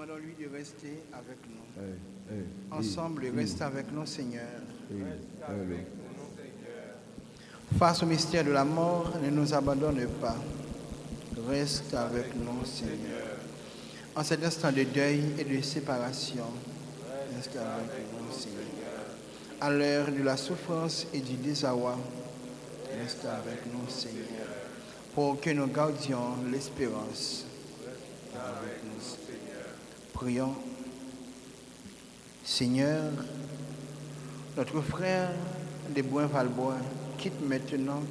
Demandons-lui de rester avec nous. Eh, Ensemble, reste avec nous, Seigneur. allez. Face au mystère de la mort, ne nous abandonne pas. Reste avec nous, Seigneur. En cet instant de deuil et de séparation, reste avec nous, Seigneur. À l'heure de la souffrance et du désarroi, reste avec nous, Seigneur. Pour que nous gardions l'espérance. Avec nous, Seigneur. Prions. Seigneur, notre frère de Boin-Valbois quitte maintenant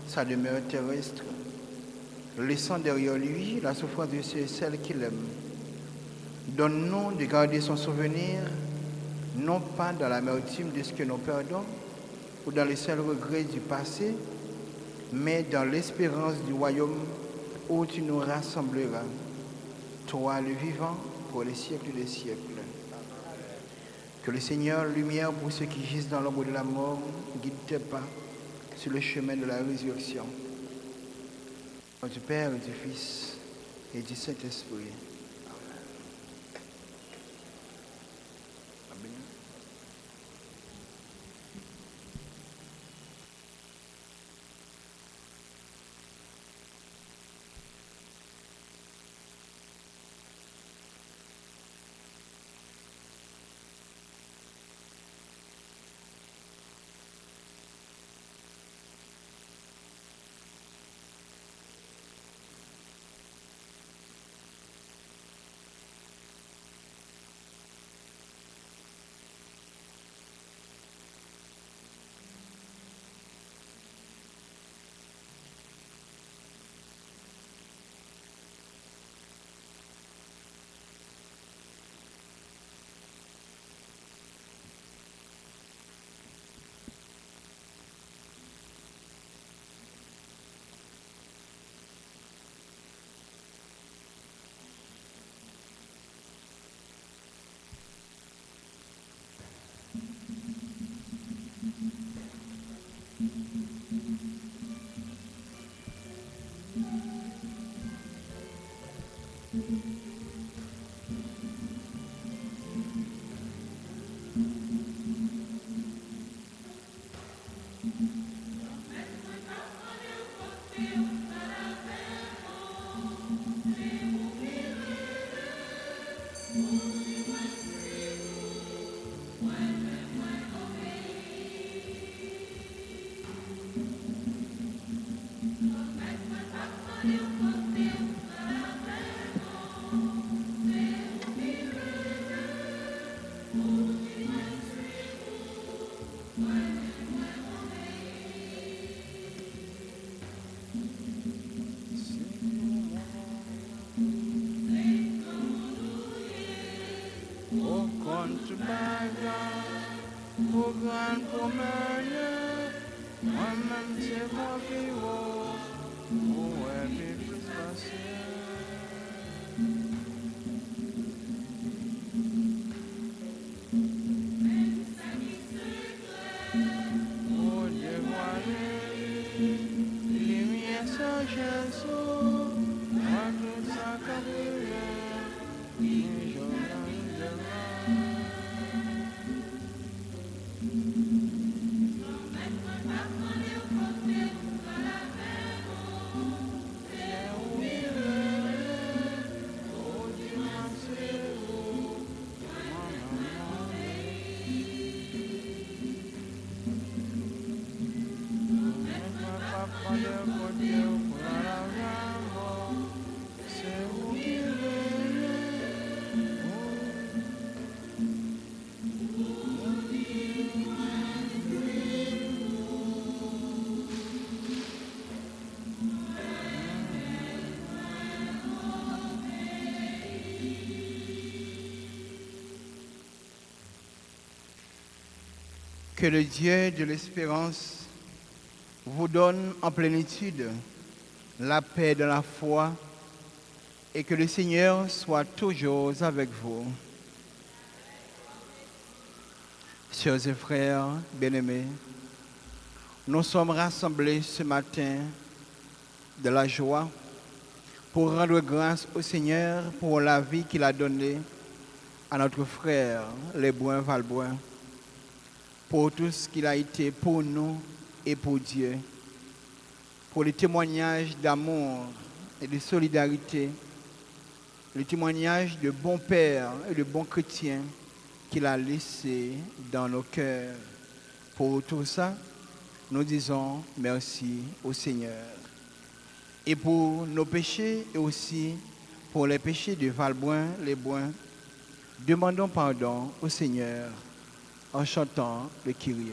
sa demeure terrestre, laissant derrière lui la souffrance de celle qu'il aime. Donne-nous de garder son souvenir, non pas dans l'amertume de ce que nous perdons ou dans les seuls regrets du passé, mais dans l'espérance du royaume où tu nous rassembleras, toi le vivant pour les siècles des siècles. Que le Seigneur, lumière pour ceux qui gisent dans l'ombre de la mort, guide tes pas sur le chemin de la résurrection. Au nom du Père, du Fils et du Saint-Esprit. Amen. Au compte bagarre, au grand promeneur, moi-même c'est moi qui vois, où est le plus facile. Au dévoilé, lumière sans Jésus, moi tout ça qu'à vivre, je Que le Dieu de l'espérance vous donne en plénitude la paix de la foi et que le Seigneur soit toujours avec vous. Chers et frères bien-aimés, nous sommes rassemblés ce matin de la joie pour rendre grâce au Seigneur pour la vie qu'il a donnée à notre frère Lesbrun Valbrun pour tout ce qu'il a été pour nous et pour Dieu, pour les témoignages d'amour et de solidarité, le témoignage de bon père et de bon chrétien qu'il a laissé dans nos cœurs. Pour tout ça, nous disons merci au Seigneur. Et pour nos péchés et aussi pour les péchés de Valbrun, Lesbrun, demandons pardon au Seigneur en chantant le Kyrie.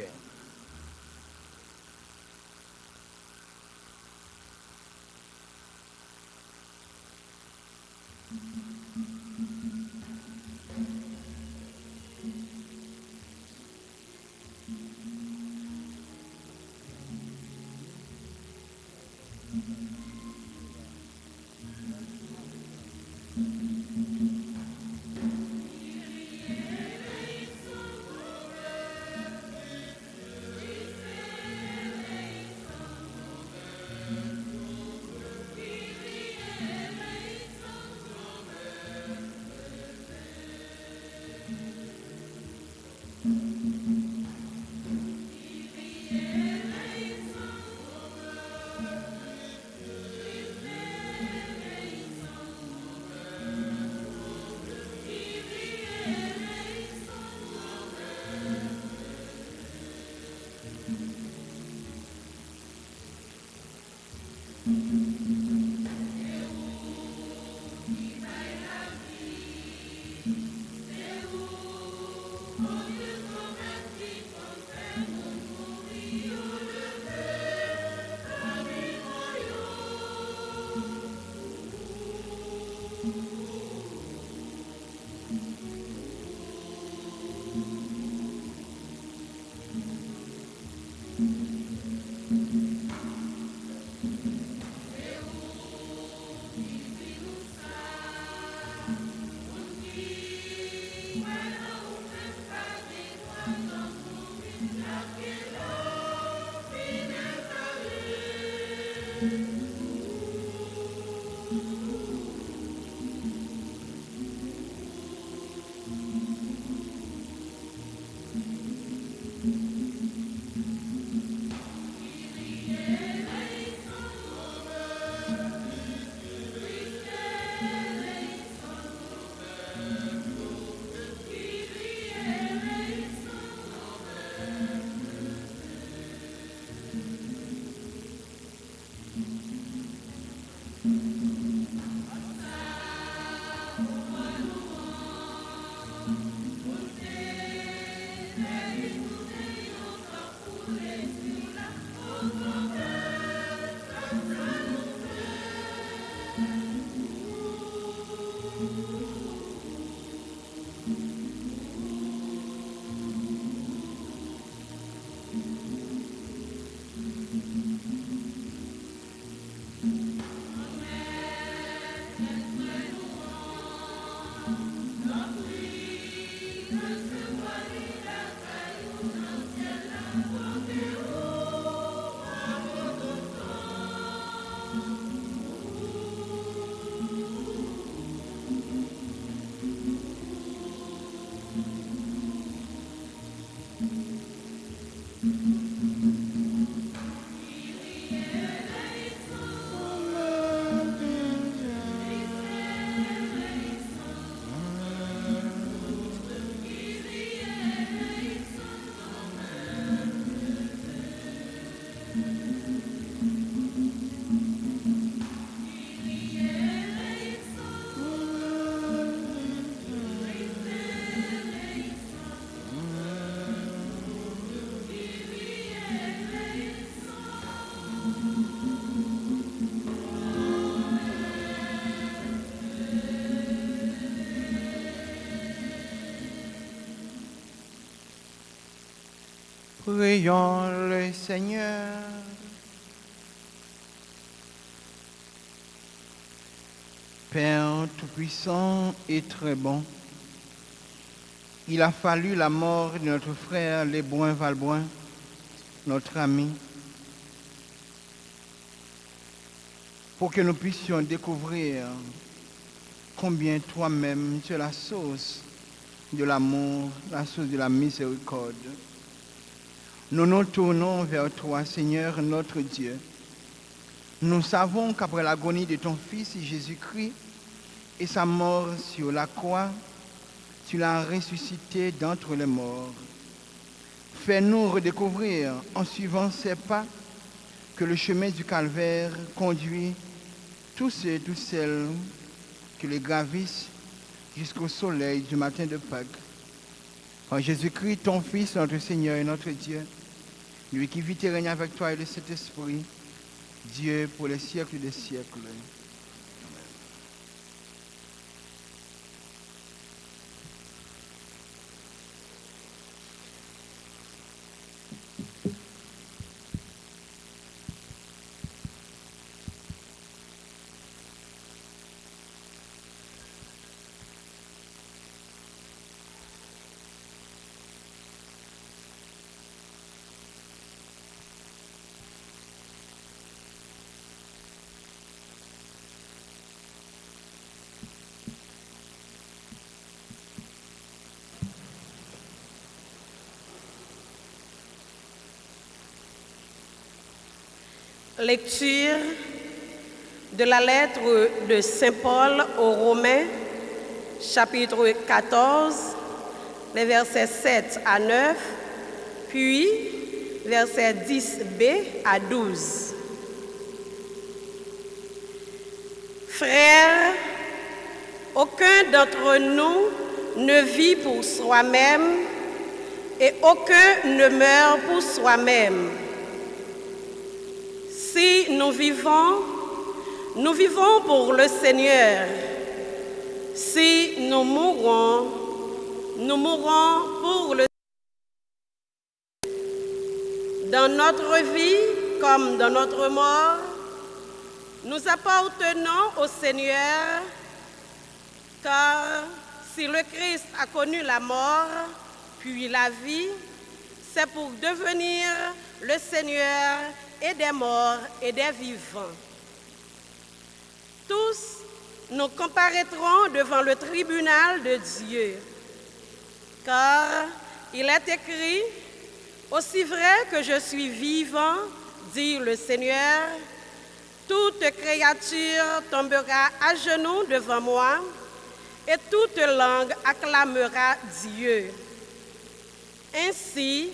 Prions le Seigneur. Père Tout-Puissant et très bon, il a fallu la mort de notre frère Lesbrun Valbrun, notre ami, pour que nous puissions découvrir combien toi-même tu es la source de l'amour, la source de la miséricorde. Nous nous tournons vers toi, Seigneur notre Dieu. Nous savons qu'après l'agonie de ton Fils Jésus-Christ et sa mort sur la croix, tu l'as ressuscité d'entre les morts. Fais-nous redécouvrir, en suivant ses pas, que le chemin du calvaire conduit tous ceux et toutes celles qui les gravissent jusqu'au soleil du matin de Pâques. Par Jésus-Christ, ton Fils, notre Seigneur et notre Dieu, lui qui vit et règne avec toi et le Saint-Esprit, Dieu pour les siècles des siècles. Lecture de la lettre de Saint Paul aux Romains, chapitre 14, les versets 7 à 9, puis versets 10b à 12. Frères, aucun d'entre nous ne vit pour soi-même et aucun ne meurt pour soi-même. Si nous vivons pour le Seigneur. Si nous mourons pour le Seigneur. Dans notre vie comme dans notre mort, nous appartenons au Seigneur, car si le Christ a connu la mort, puis la vie, c'est pour devenir le Seigneur et des morts et des vivants. Tous nous comparaîtrons devant le tribunal de Dieu, car il est écrit, aussi vrai que je suis vivant, dit le Seigneur, toute créature tombera à genoux devant moi, et toute langue acclamera Dieu. Ainsi,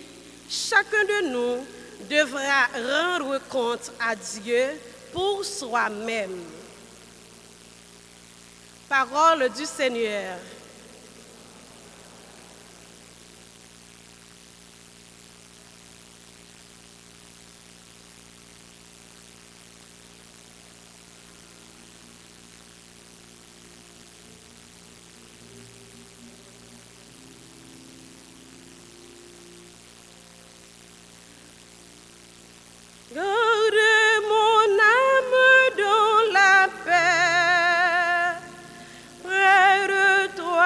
chacun de nous devra rendre compte à Dieu pour soi-même. Parole du Seigneur. Garde mon âme dans la paix, près de toi.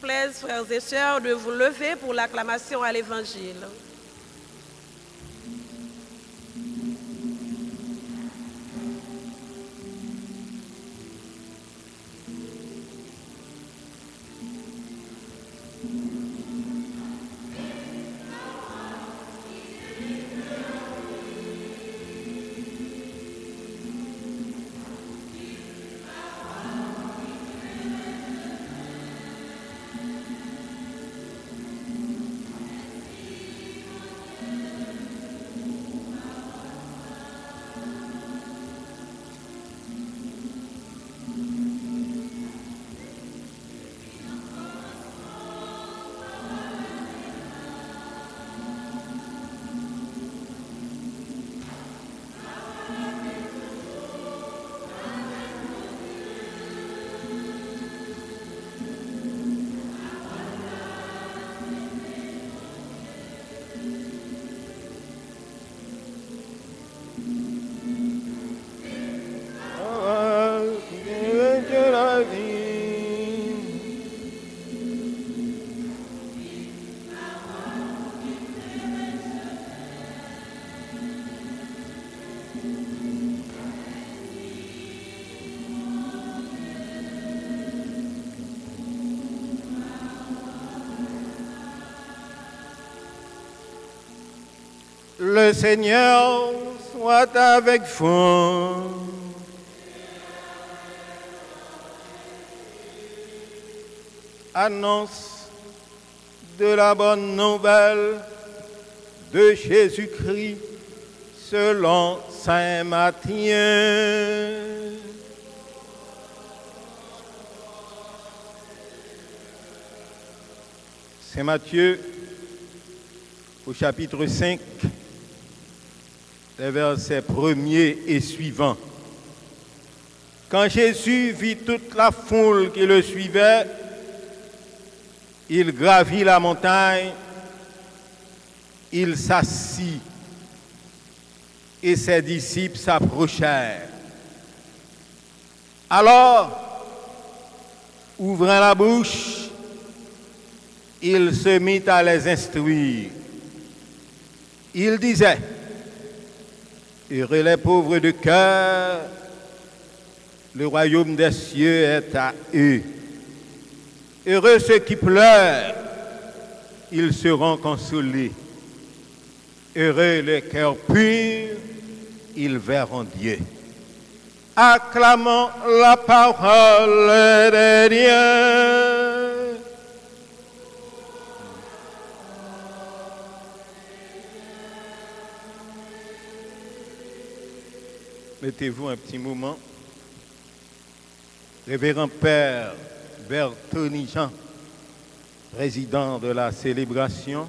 plaise, frères et sœurs, de vous lever pour l'acclamation à l'Évangile. Le Seigneur soit avec vous. Annonce de la bonne nouvelle de Jésus-Christ selon saint Matthieu. Saint Matthieu, au chapitre 5, les versets 1er et suivants. Quand Jésus vit toute la foule qui le suivait, il gravit la montagne, il s'assit et ses disciples s'approchèrent. Alors, ouvrant la bouche, il se mit à les instruire. Il disait: heureux les pauvres de cœur, le royaume des cieux est à eux. Heureux ceux qui pleurent, ils seront consolés. Heureux les cœurs purs, ils verront Dieu. Acclamons la parole de Dieu. Mettez-vous un petit moment. Révérend Père Bertoni Jean, président de la célébration,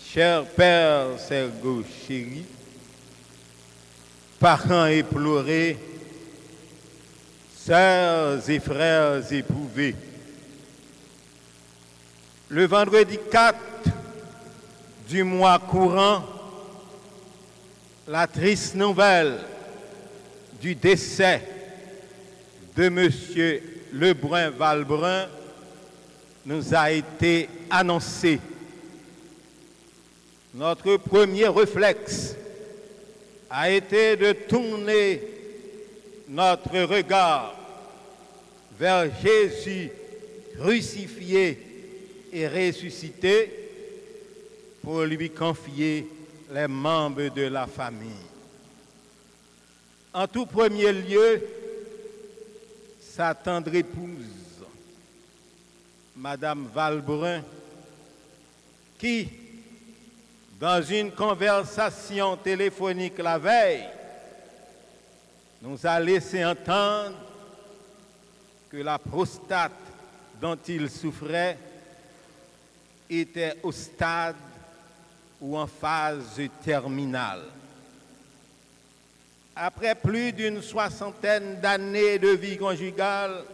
cher Père Sergo Chéri, parents éplorés, sœurs et frères éprouvés, le vendredi 4 du mois courant, la triste nouvelle du décès de M. Lebrun-Valbrun nous a été annoncée. Notre premier réflexe a été de tourner notre regard vers Jésus crucifié et ressuscité pour lui confier les membres de la famille. En tout premier lieu, sa tendre épouse, Madame Valbrun, qui, dans une conversation téléphonique la veille, nous a laissé entendre que la prostate dont il souffrait était au stade ou en phase terminale. Après plus d'une soixantaine d'années de vie conjugale,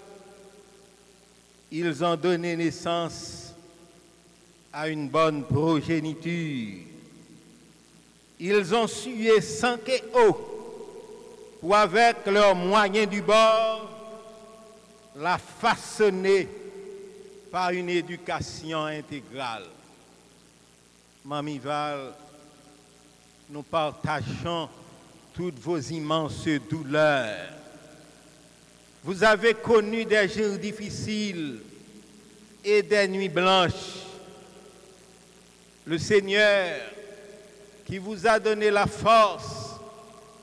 ils ont donné naissance à une bonne progéniture. Ils ont sué sang et eau pour, avec leurs moyens du bord, la façonner par une éducation intégrale. Mamie Val, nous partageons toutes vos immenses douleurs. Vous avez connu des jours difficiles et des nuits blanches. Le Seigneur, qui vous a donné la force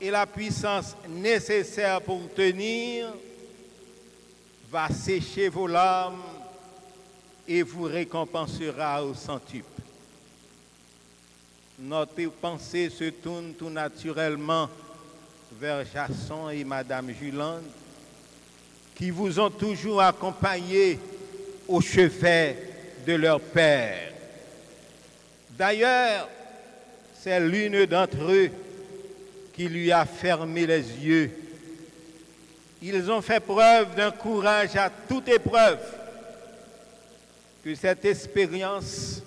et la puissance nécessaires pour tenir, va sécher vos larmes et vous récompensera au centuple. Notre pensée se tourne tout naturellement vers Jason et Madame Julande, qui vous ont toujours accompagnés au chevet de leur père. D'ailleurs, c'est l'une d'entre eux qui lui a fermé les yeux. Ils ont fait preuve d'un courage à toute épreuve, que cette expérience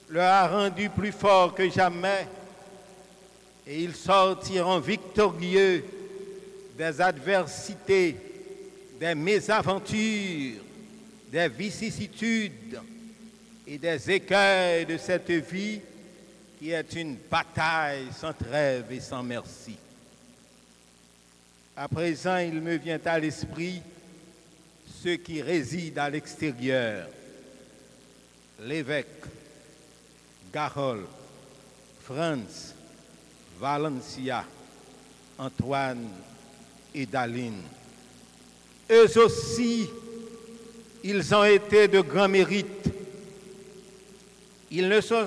leur a rendu plus forts que jamais, et ils sortiront victorieux des adversités, des mésaventures, des vicissitudes et des écueils de cette vie qui est une bataille sans trêve et sans merci. À présent, il me vient à l'esprit ceux qui résident à l'extérieur, l'évêque, Garol, Franz, Valencia, Antoine et Daline. Eux aussi, ils ont été de grands mérites. Ils ne se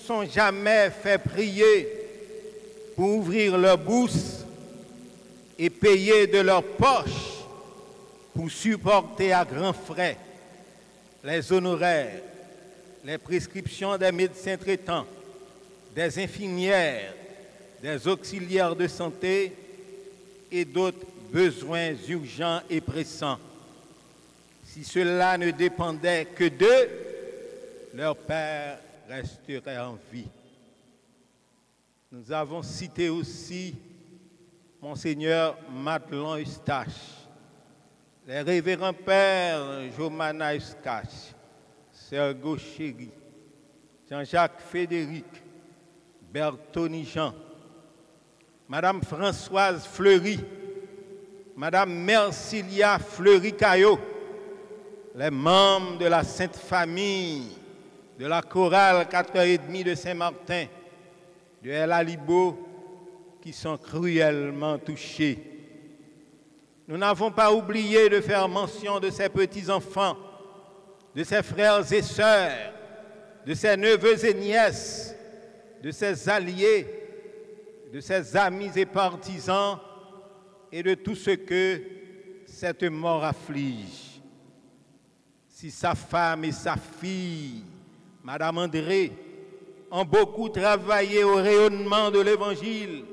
sont jamais fait prier pour ouvrir leur bourse et payer de leur poche pour supporter à grands frais les honoraires, les prescriptions des médecins traitants, des infirmières, des auxiliaires de santé et d'autres besoins urgents et pressants. Si cela ne dépendait que d'eux, leur père resterait en vie. Nous avons cité aussi Monseigneur Madelon Eustache, les révérends pères Jomana Eustache, Sergo Chéry, Jean-Jacques Frédéric, Bertoni Jean, Madame Françoise Fleury, Madame Mercilia Fleury-Caillot, les membres de la Sainte Famille, de la chorale 4h30 de Saint-Martin, de El Alibo, qui sont cruellement touchés. Nous n'avons pas oublié de faire mention de ces petits-enfants, de ses frères et sœurs, de ses neveux et nièces, de ses alliés, de ses amis et partisans, et de tout ce que cette mort afflige. Si sa femme et sa fille, Madame André, ont beaucoup travaillé au rayonnement de l'Évangile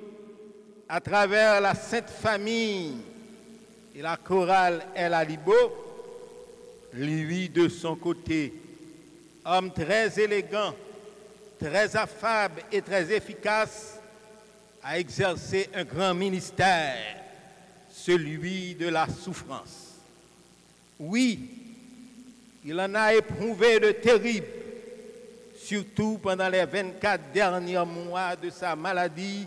à travers la Sainte Famille et la chorale El Alibo, lui, de son côté, homme très élégant, très affable et très efficace, a exercé un grand ministère, celui de la souffrance. Oui, il en a éprouvé de terribles, surtout pendant les 24 derniers mois de sa maladie,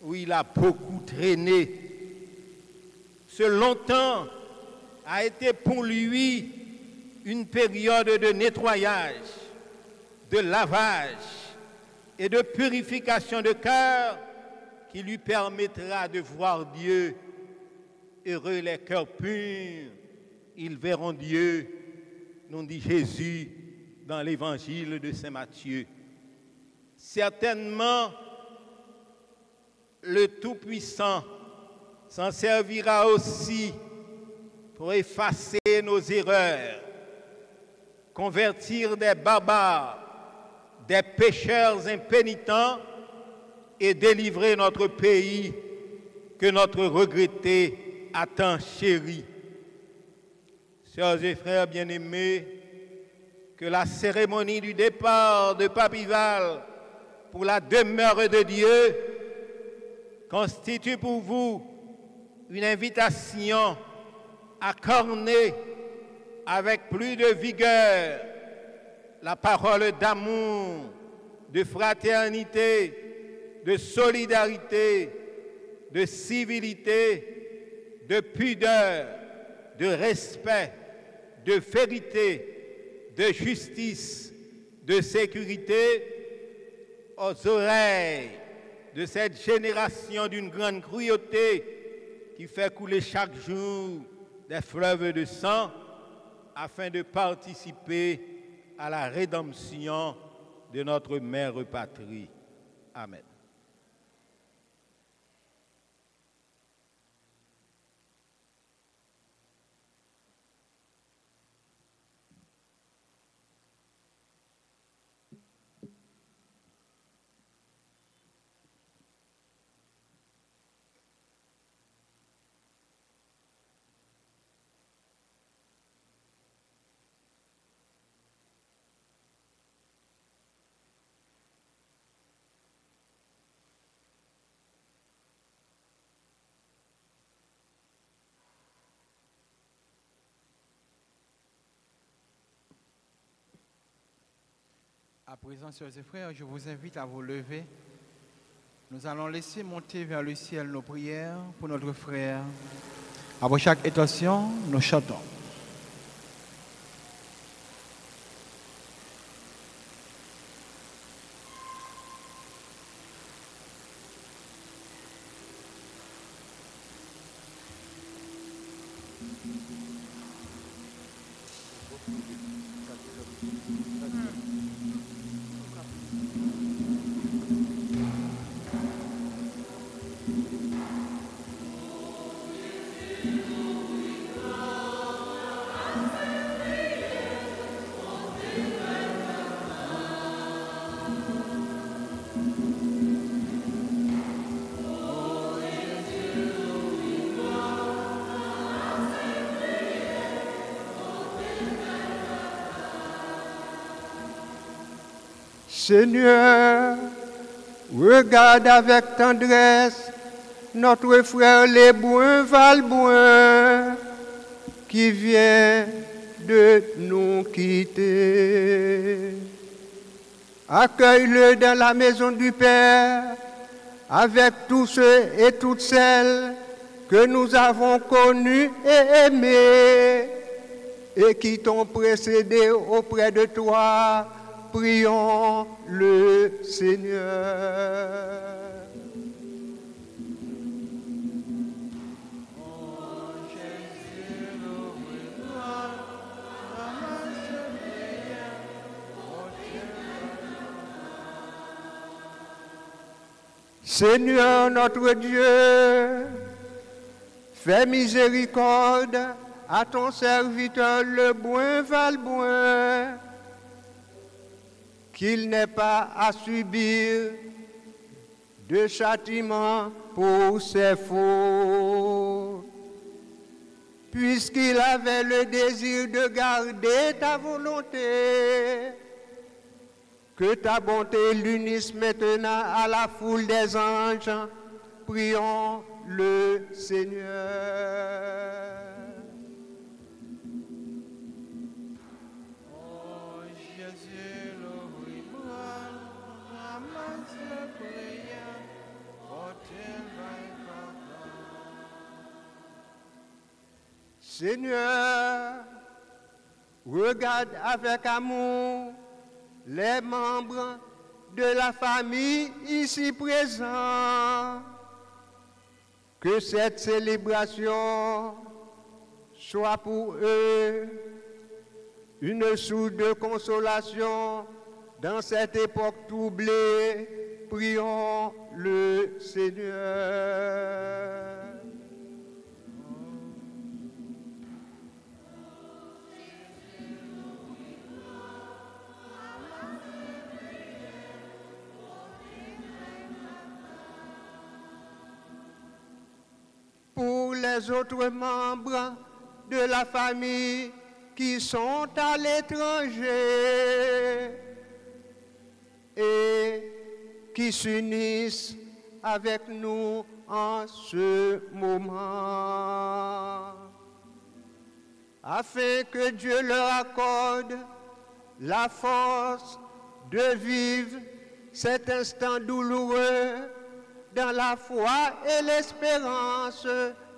où il a beaucoup traîné. Ce longtemps a été pour lui une période de nettoyage, de lavage et de purification de cœur qui lui permettra de voir Dieu. Heureux les cœurs purs, ils verront Dieu, nous dit Jésus dans l'évangile de Saint Matthieu. Certainement, le Tout-Puissant s'en servira aussi pour effacer nos erreurs, convertir des barbares, des pécheurs impénitents et délivrer notre pays que notre regretté a tant chéri. Sœurs et frères bien-aimés, que la cérémonie du départ de Papival pour la demeure de Dieu constitue pour vous une invitation à corner avec plus de vigueur la parole d'amour, de fraternité, de solidarité, de civilité, de pudeur, de respect, de vérité, de justice, de sécurité aux oreilles de cette génération d'une grande cruauté qui fait couler chaque jour des fleuves de sang afin de participer à la rédemption de notre mère patrie. Amen. À présent, sœurs et frères, je vous invite à vous lever. Nous allons laisser monter vers le ciel nos prières pour notre frère. Après chaque intention, nous chantons. Seigneur, regarde avec tendresse notre frère Lebouin Valbouin qui vient de nous quitter. Accueille-le dans la maison du Père avec tous ceux et toutes celles que nous avons connus et aimés et qui t'ont précédé auprès de toi. Prions le Seigneur. Seigneur notre Dieu, fais miséricorde à ton serviteur Lebouin Valbouin, qu'il n'ait pas à subir de châtiment pour ses fautes, puisqu'il avait le désir de garder ta volonté. Que ta bonté l'unisse maintenant à la foule des anges. Prions le Seigneur. Oh Jésus, l'oublie-moi, ramasse le prière, porte-le papa. Seigneur, regarde avec amour les membres de la famille ici présents. Que cette célébration soit pour eux une source de consolation dans cette époque troublée. Prions le Seigneur. Pour les autres membres de la famille qui sont à l'étranger et qui s'unissent avec nous en ce moment. afin que Dieu leur accorde la force de vivre cet instant douloureux dans la foi et l'espérance.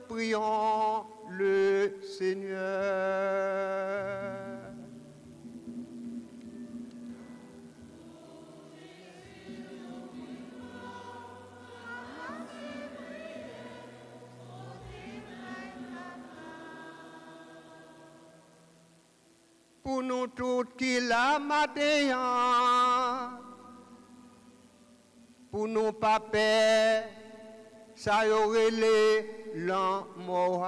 Prions le Seigneur. Pour nous toutes qui la matin, pour nous pas peur, ça y aurait les l'amour.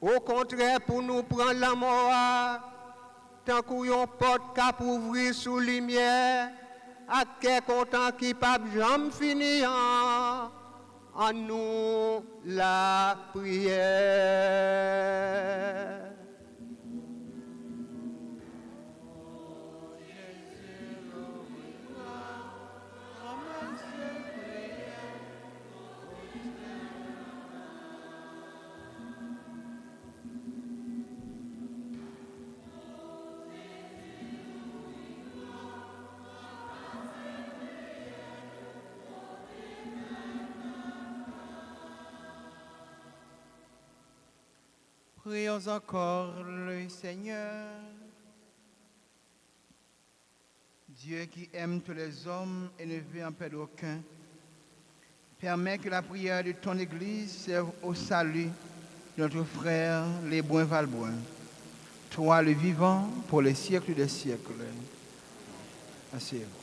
Au contraire, pour nous prendre l'amour, tant qu'on porte cap ouvrir sous lumière, à quel content qui pas jamais fini, en nous la prière. Prions encore le Seigneur. Dieu qui aime tous les hommes et ne veut en perdre aucun, permet que la prière de ton Église serve au salut de notre frère les Valboin. Toi le vivant pour les siècles des siècles. Asseyez-vous.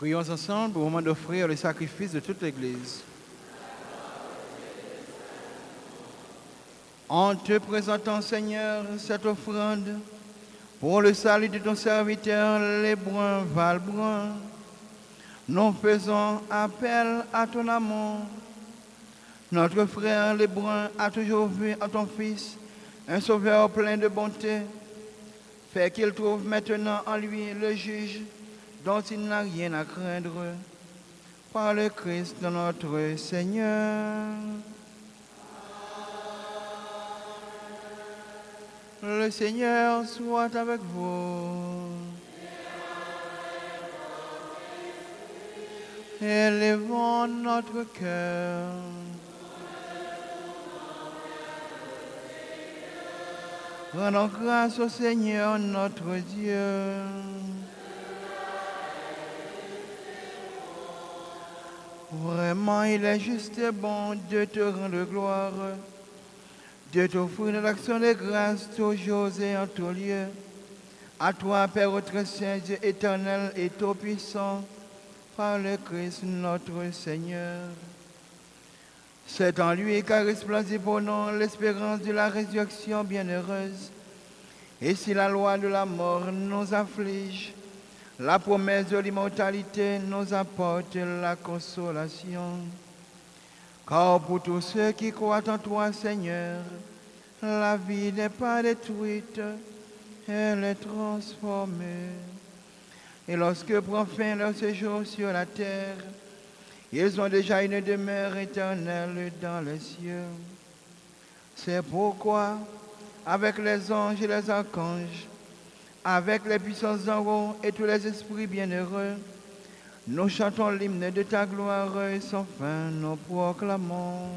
Prions ensemble au moment d'offrir le sacrifice de toute l'Église. En te présentant, Seigneur, cette offrande pour le salut de ton serviteur, les Bruns Valbrun, nous faisons appel à ton amour. Notre frère les Bruns a toujours vu en ton Fils un sauveur plein de bonté. Fais qu'il trouve maintenant en lui le juge dont il n'a rien à craindre. Par le Christ notre Seigneur. Le Seigneur soit avec vous. Élevons notre cœur. Rendons grâce au Seigneur notre Dieu. Vraiment, il est juste et bon de te rendre gloire, de t'offrir une action de grâce toujours et en tout lieu. À toi, Père, notre Saint, Dieu éternel et tout-puissant, par le Christ notre Seigneur. C'est en lui qu'a resplendi pour nous l'espérance de la résurrection bienheureuse. Et si la loi de la mort nous afflige, la promesse de l'immortalité nous apporte la consolation. Car pour tous ceux qui croient en toi, Seigneur, la vie n'est pas détruite, elle est transformée. Et lorsque prend fin leur séjour sur la terre, ils ont déjà une demeure éternelle dans les cieux. C'est pourquoi, avec les anges et les archanges, avec les puissances en haut et tous les esprits bienheureux, nous chantons l'hymne de ta gloire et sans fin nous proclamons.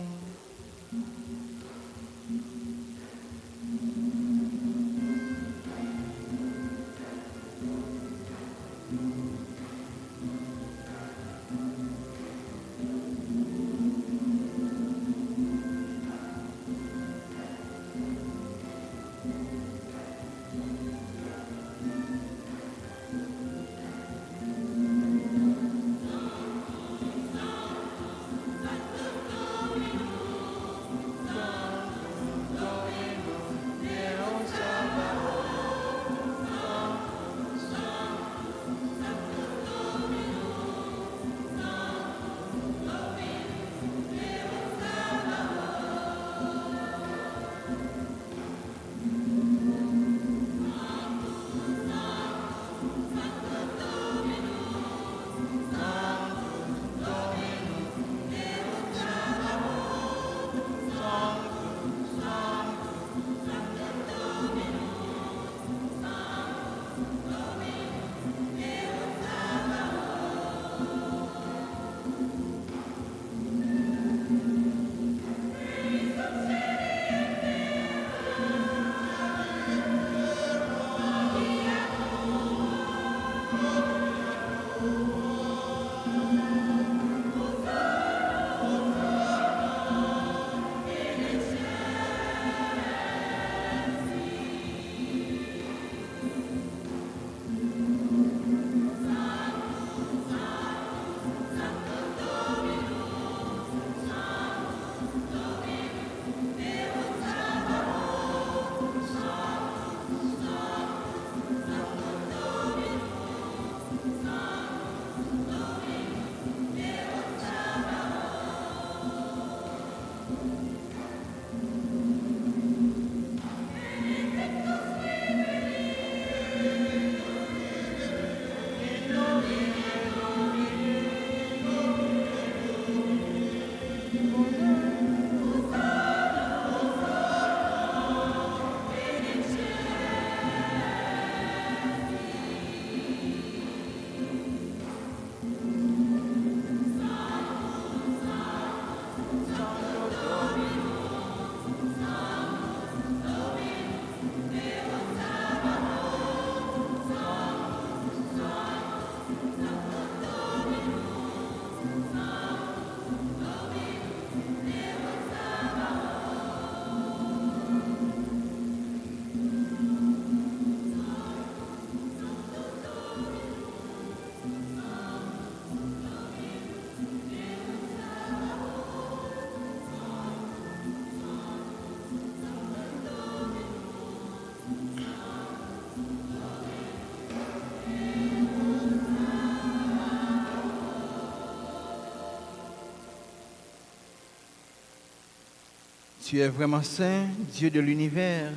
Tu es vraiment saint, Dieu de l'univers,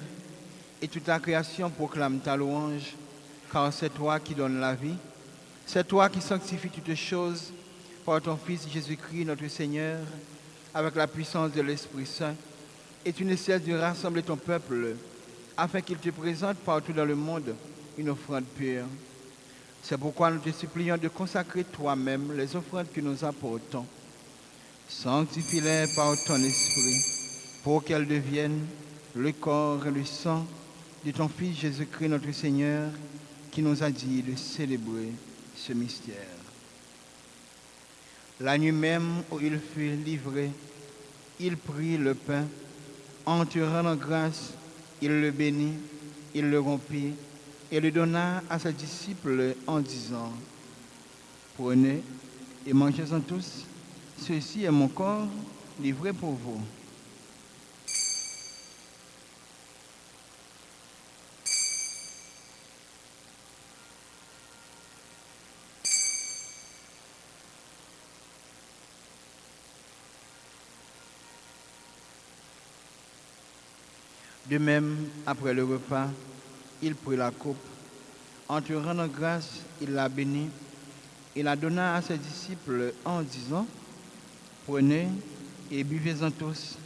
et toute la création proclame ta louange, car c'est toi qui donnes la vie, c'est toi qui sanctifies toutes choses par ton Fils Jésus-Christ, notre Seigneur, avec la puissance de l'Esprit Saint, et tu ne cesses de rassembler ton peuple, afin qu'il te présente partout dans le monde une offrande pure. C'est pourquoi nous te supplions de consacrer toi-même les offrandes que nous apportons. Sanctifie-les par ton Esprit, pour qu'elles deviennent le corps et le sang de ton Fils Jésus-Christ, notre Seigneur, qui nous a dit de célébrer ce mystère. La nuit même où il fut livré, il prit le pain, en te rendant grâce, il le bénit, il le rompit et le donna à ses disciples en disant: Prenez et mangez-en tous, ceci est mon corps livré pour vous. De même, après le repas, il prit la coupe. En te rendant grâce, il la bénit et la donna à ses disciples en disant: Prenez et buvez-en tous,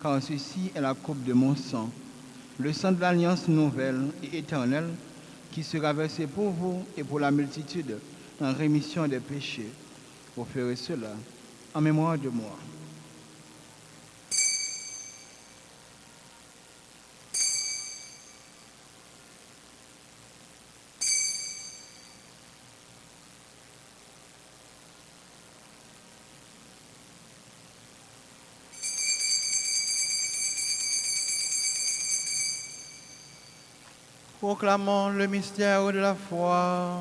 car ceci est la coupe de mon sang, le sang de l'alliance nouvelle et éternelle, qui sera versé pour vous et pour la multitude en rémission des péchés. Vous ferez cela en mémoire de moi. Proclamons le mystère de la foi.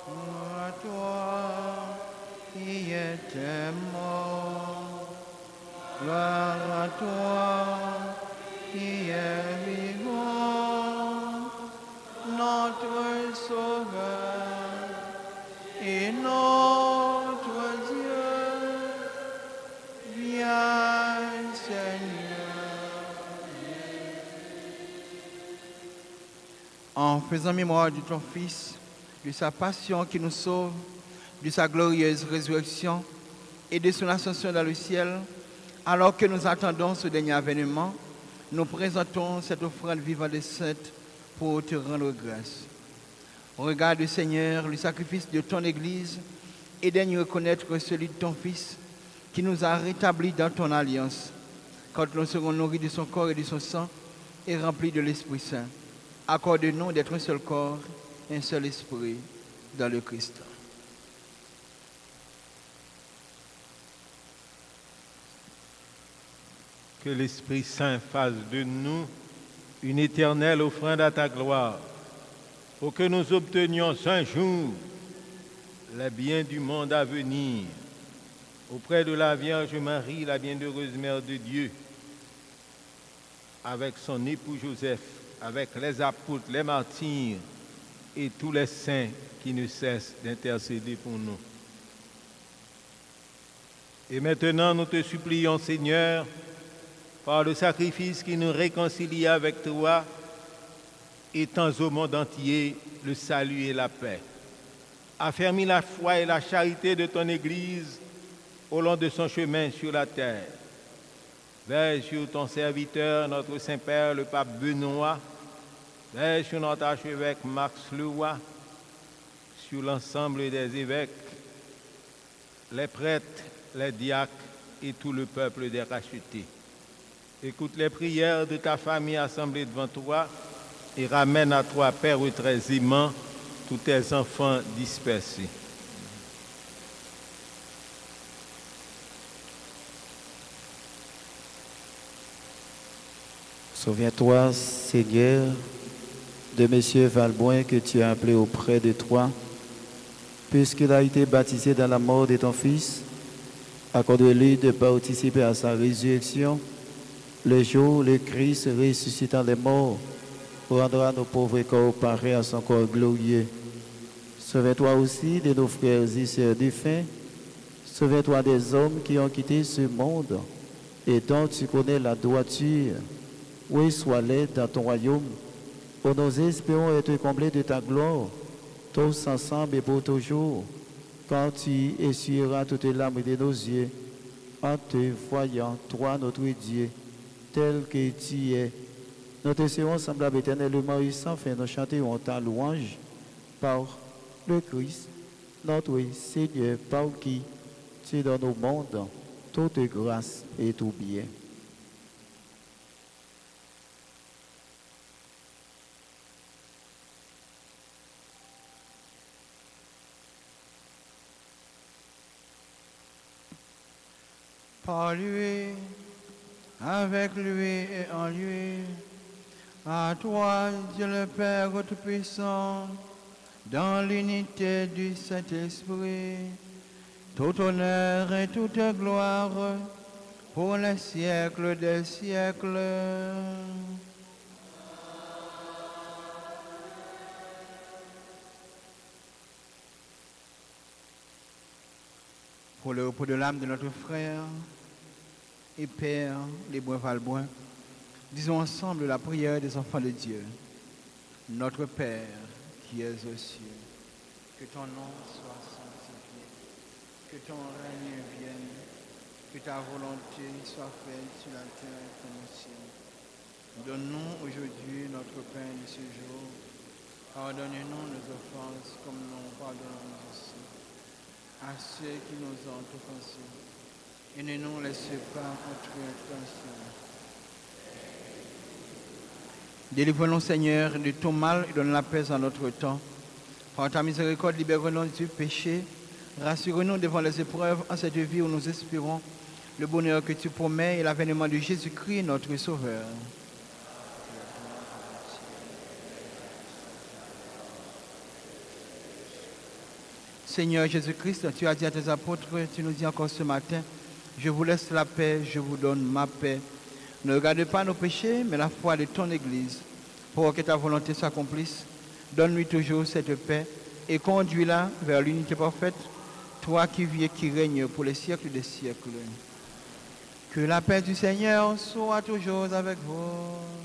Gloire à toi qui étais mort. Gloire à toi qui es vivant. Notre Sauveur et notre Dieu. Viens, Seigneur. En faisant mémoire de ton Fils, de sa passion qui nous sauve, de sa glorieuse résurrection et de son ascension dans le ciel, alors que nous attendons ce dernier avènement, nous présentons cette offrande vivante et sainte pour te rendre grâce. Regarde, Seigneur, le sacrifice de ton Église et daigne reconnaître celui de ton Fils qui nous a rétablis dans ton alliance, quand nous serons nourris de son corps et de son sang et remplis de l'Esprit Saint. Accorde-nous d'être un seul corps, un seul esprit dans le Christ. Que l'Esprit Saint fasse de nous une éternelle offrande à ta gloire, pour que nous obtenions un jour les biens du monde à venir, auprès de la Vierge Marie, la bienheureuse Mère de Dieu, avec son époux Joseph, avec les apôtres, les martyrs et tous les saints qui ne cessent d'intercéder pour nous. Et maintenant, nous te supplions, Seigneur, par le sacrifice qui nous réconcilie avec toi, étends au monde entier le salut et la paix. Affermis la foi et la charité de ton Église au long de son chemin sur la terre. Veille sur ton serviteur, notre Saint-Père, le pape Benoît, veille sur notre archevêque Max Leroy, sur l'ensemble des évêques, les prêtres, les diacres et tout le peuple des rachetés. Écoute les prières de ta famille assemblée devant toi et ramène à toi, Père très aimant, tous tes enfants dispersés. Souviens-toi, Seigneur, de M. Valboin que tu as appelé auprès de toi, puisqu'il a été baptisé dans la mort de ton Fils. Accorde-lui de participer à sa résurrection, le jour où le Christ ressuscitant les morts rendra nos pauvres corps pareils à son corps glorieux. Souviens-toi aussi de nos frères et sœurs défunts. Souviens-toi des hommes qui ont quitté ce monde et dont tu connais la droiture, oui, sois-les dans ton royaume, où nous espérons être comblés de ta gloire, tous ensemble et pour toujours, quand tu essuieras toutes les larmes de nos yeux, en te voyant, toi, notre Dieu, tel que tu es. Nous te serons semblables éternellement et sans fin, nous chanterons ta louange par le Christ, notre Seigneur, par qui tu donnes au monde toute grâce et tout bien. Par lui, avec lui et en lui, à toi, Dieu le Père Tout-Puissant, dans l'unité du Saint-Esprit, tout honneur et toute gloire pour les siècles des siècles. Pour le repos de l'âme de notre frère et Père Lébrun Valboin, disons ensemble la prière des enfants de Dieu. Notre Père qui es aux cieux, que ton nom soit sanctifié, que ton règne vienne, que ta volonté soit faite sur la terre comme au ciel. Donne-nous aujourd'hui notre pain de ce jour. Pardonnez-nous nos offenses comme nous pardonnons aussi à ceux qui nous ont offensés. Et ne nous laissez pas entrer en tentation. Délivre-nous, Seigneur, de tout mal et donne la paix à notre temps. Par ta miséricorde, libère-nous du péché. Rassure-nous devant les épreuves en cette vie où nous espérons le bonheur que tu promets et l'avènement de Jésus-Christ, notre Sauveur. Seigneur Jésus-Christ, tu as dit à tes apôtres, tu nous dis encore ce matin, je vous laisse la paix, je vous donne ma paix. Ne regarde pas nos péchés, mais la foi de ton Église. Pour que ta volonté s'accomplisse, donne-lui toujours cette paix et conduis-la vers l'unité parfaite, toi qui vis et qui règnes pour les siècles des siècles. Que la paix du Seigneur soit toujours avec vous.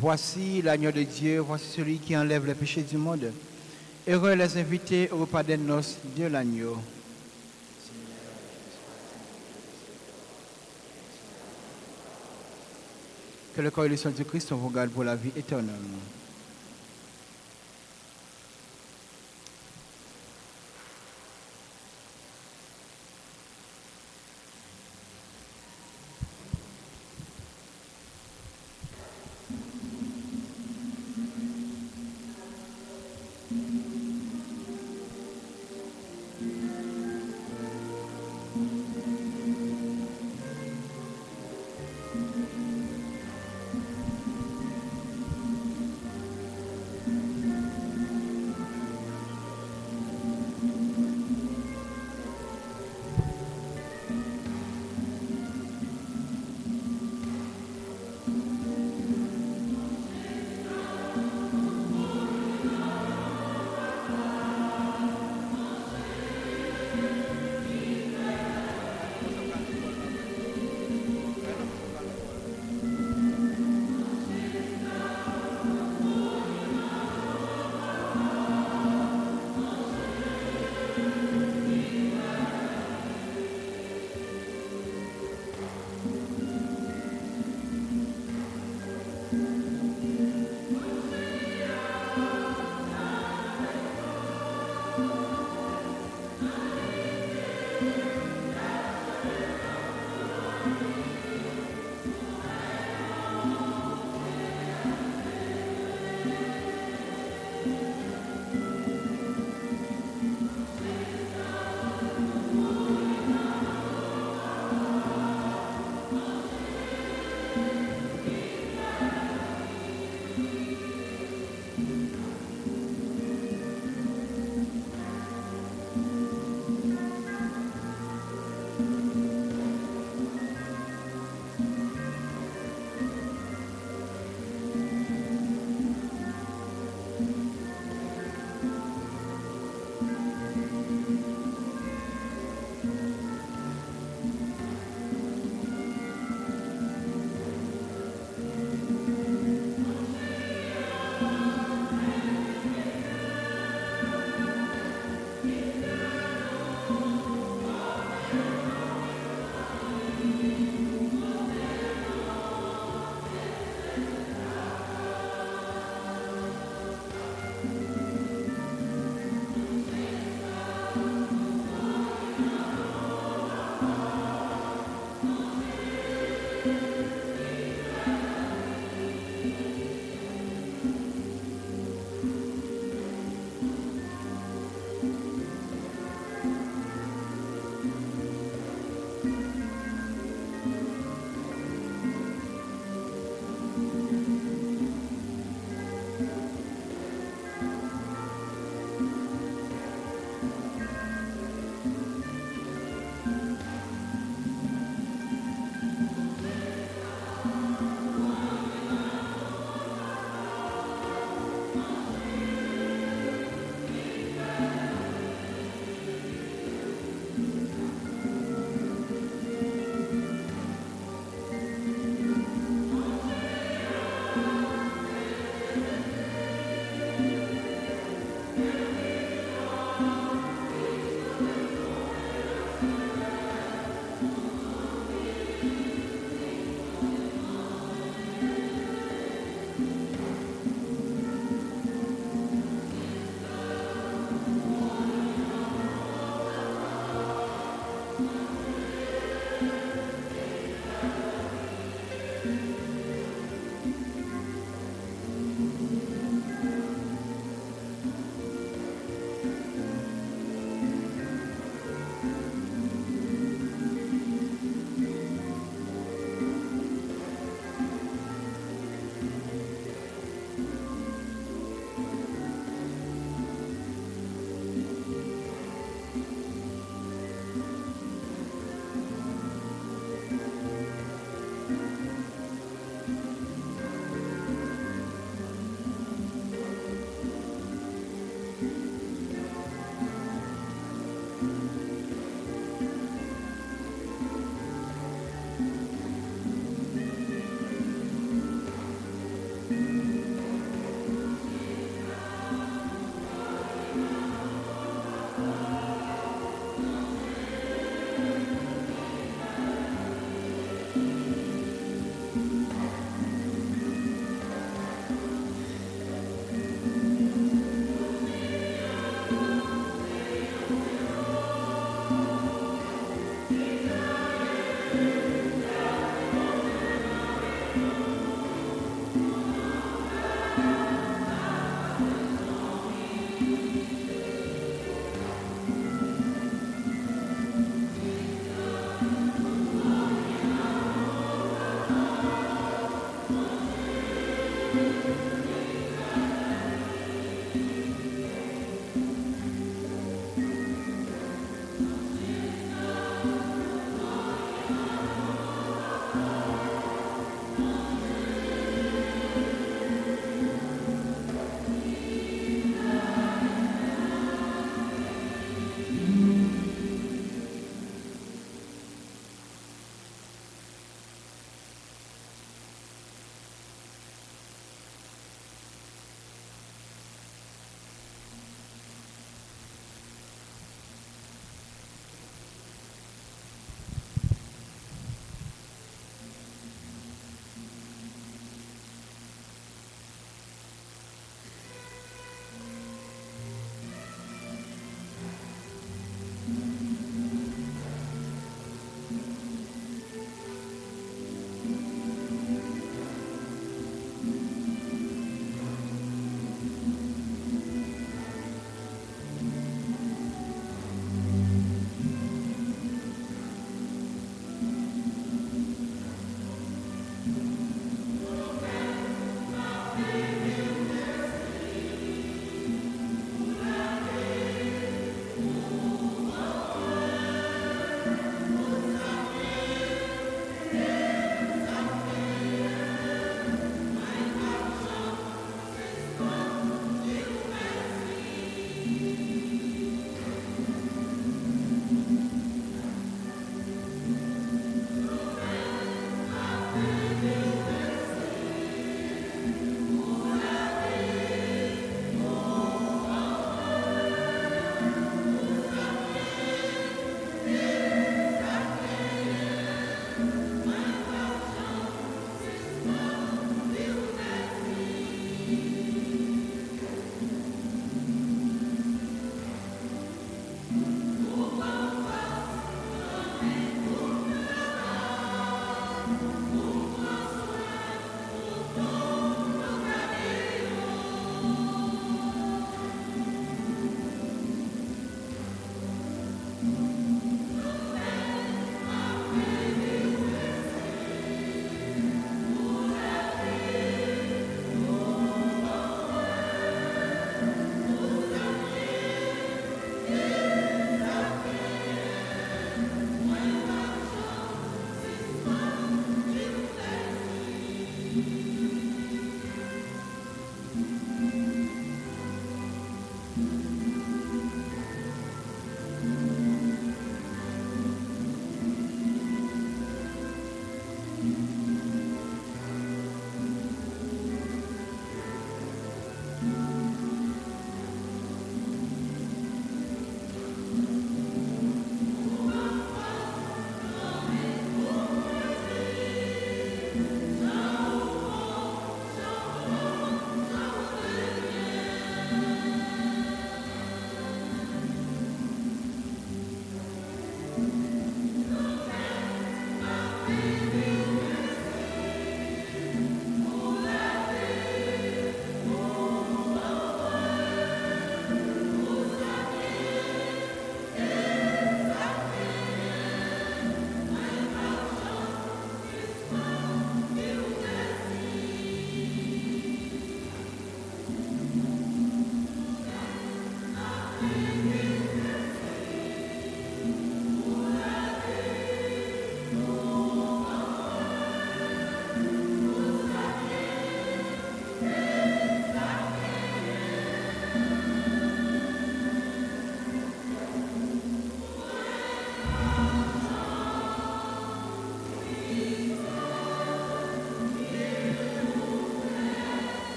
Voici l'agneau de Dieu, voici celui qui enlève les péchés du monde. Heureux les invités au repas des noces de l'agneau. Que le corps et le sang du Christ vous garde pour la vie éternelle.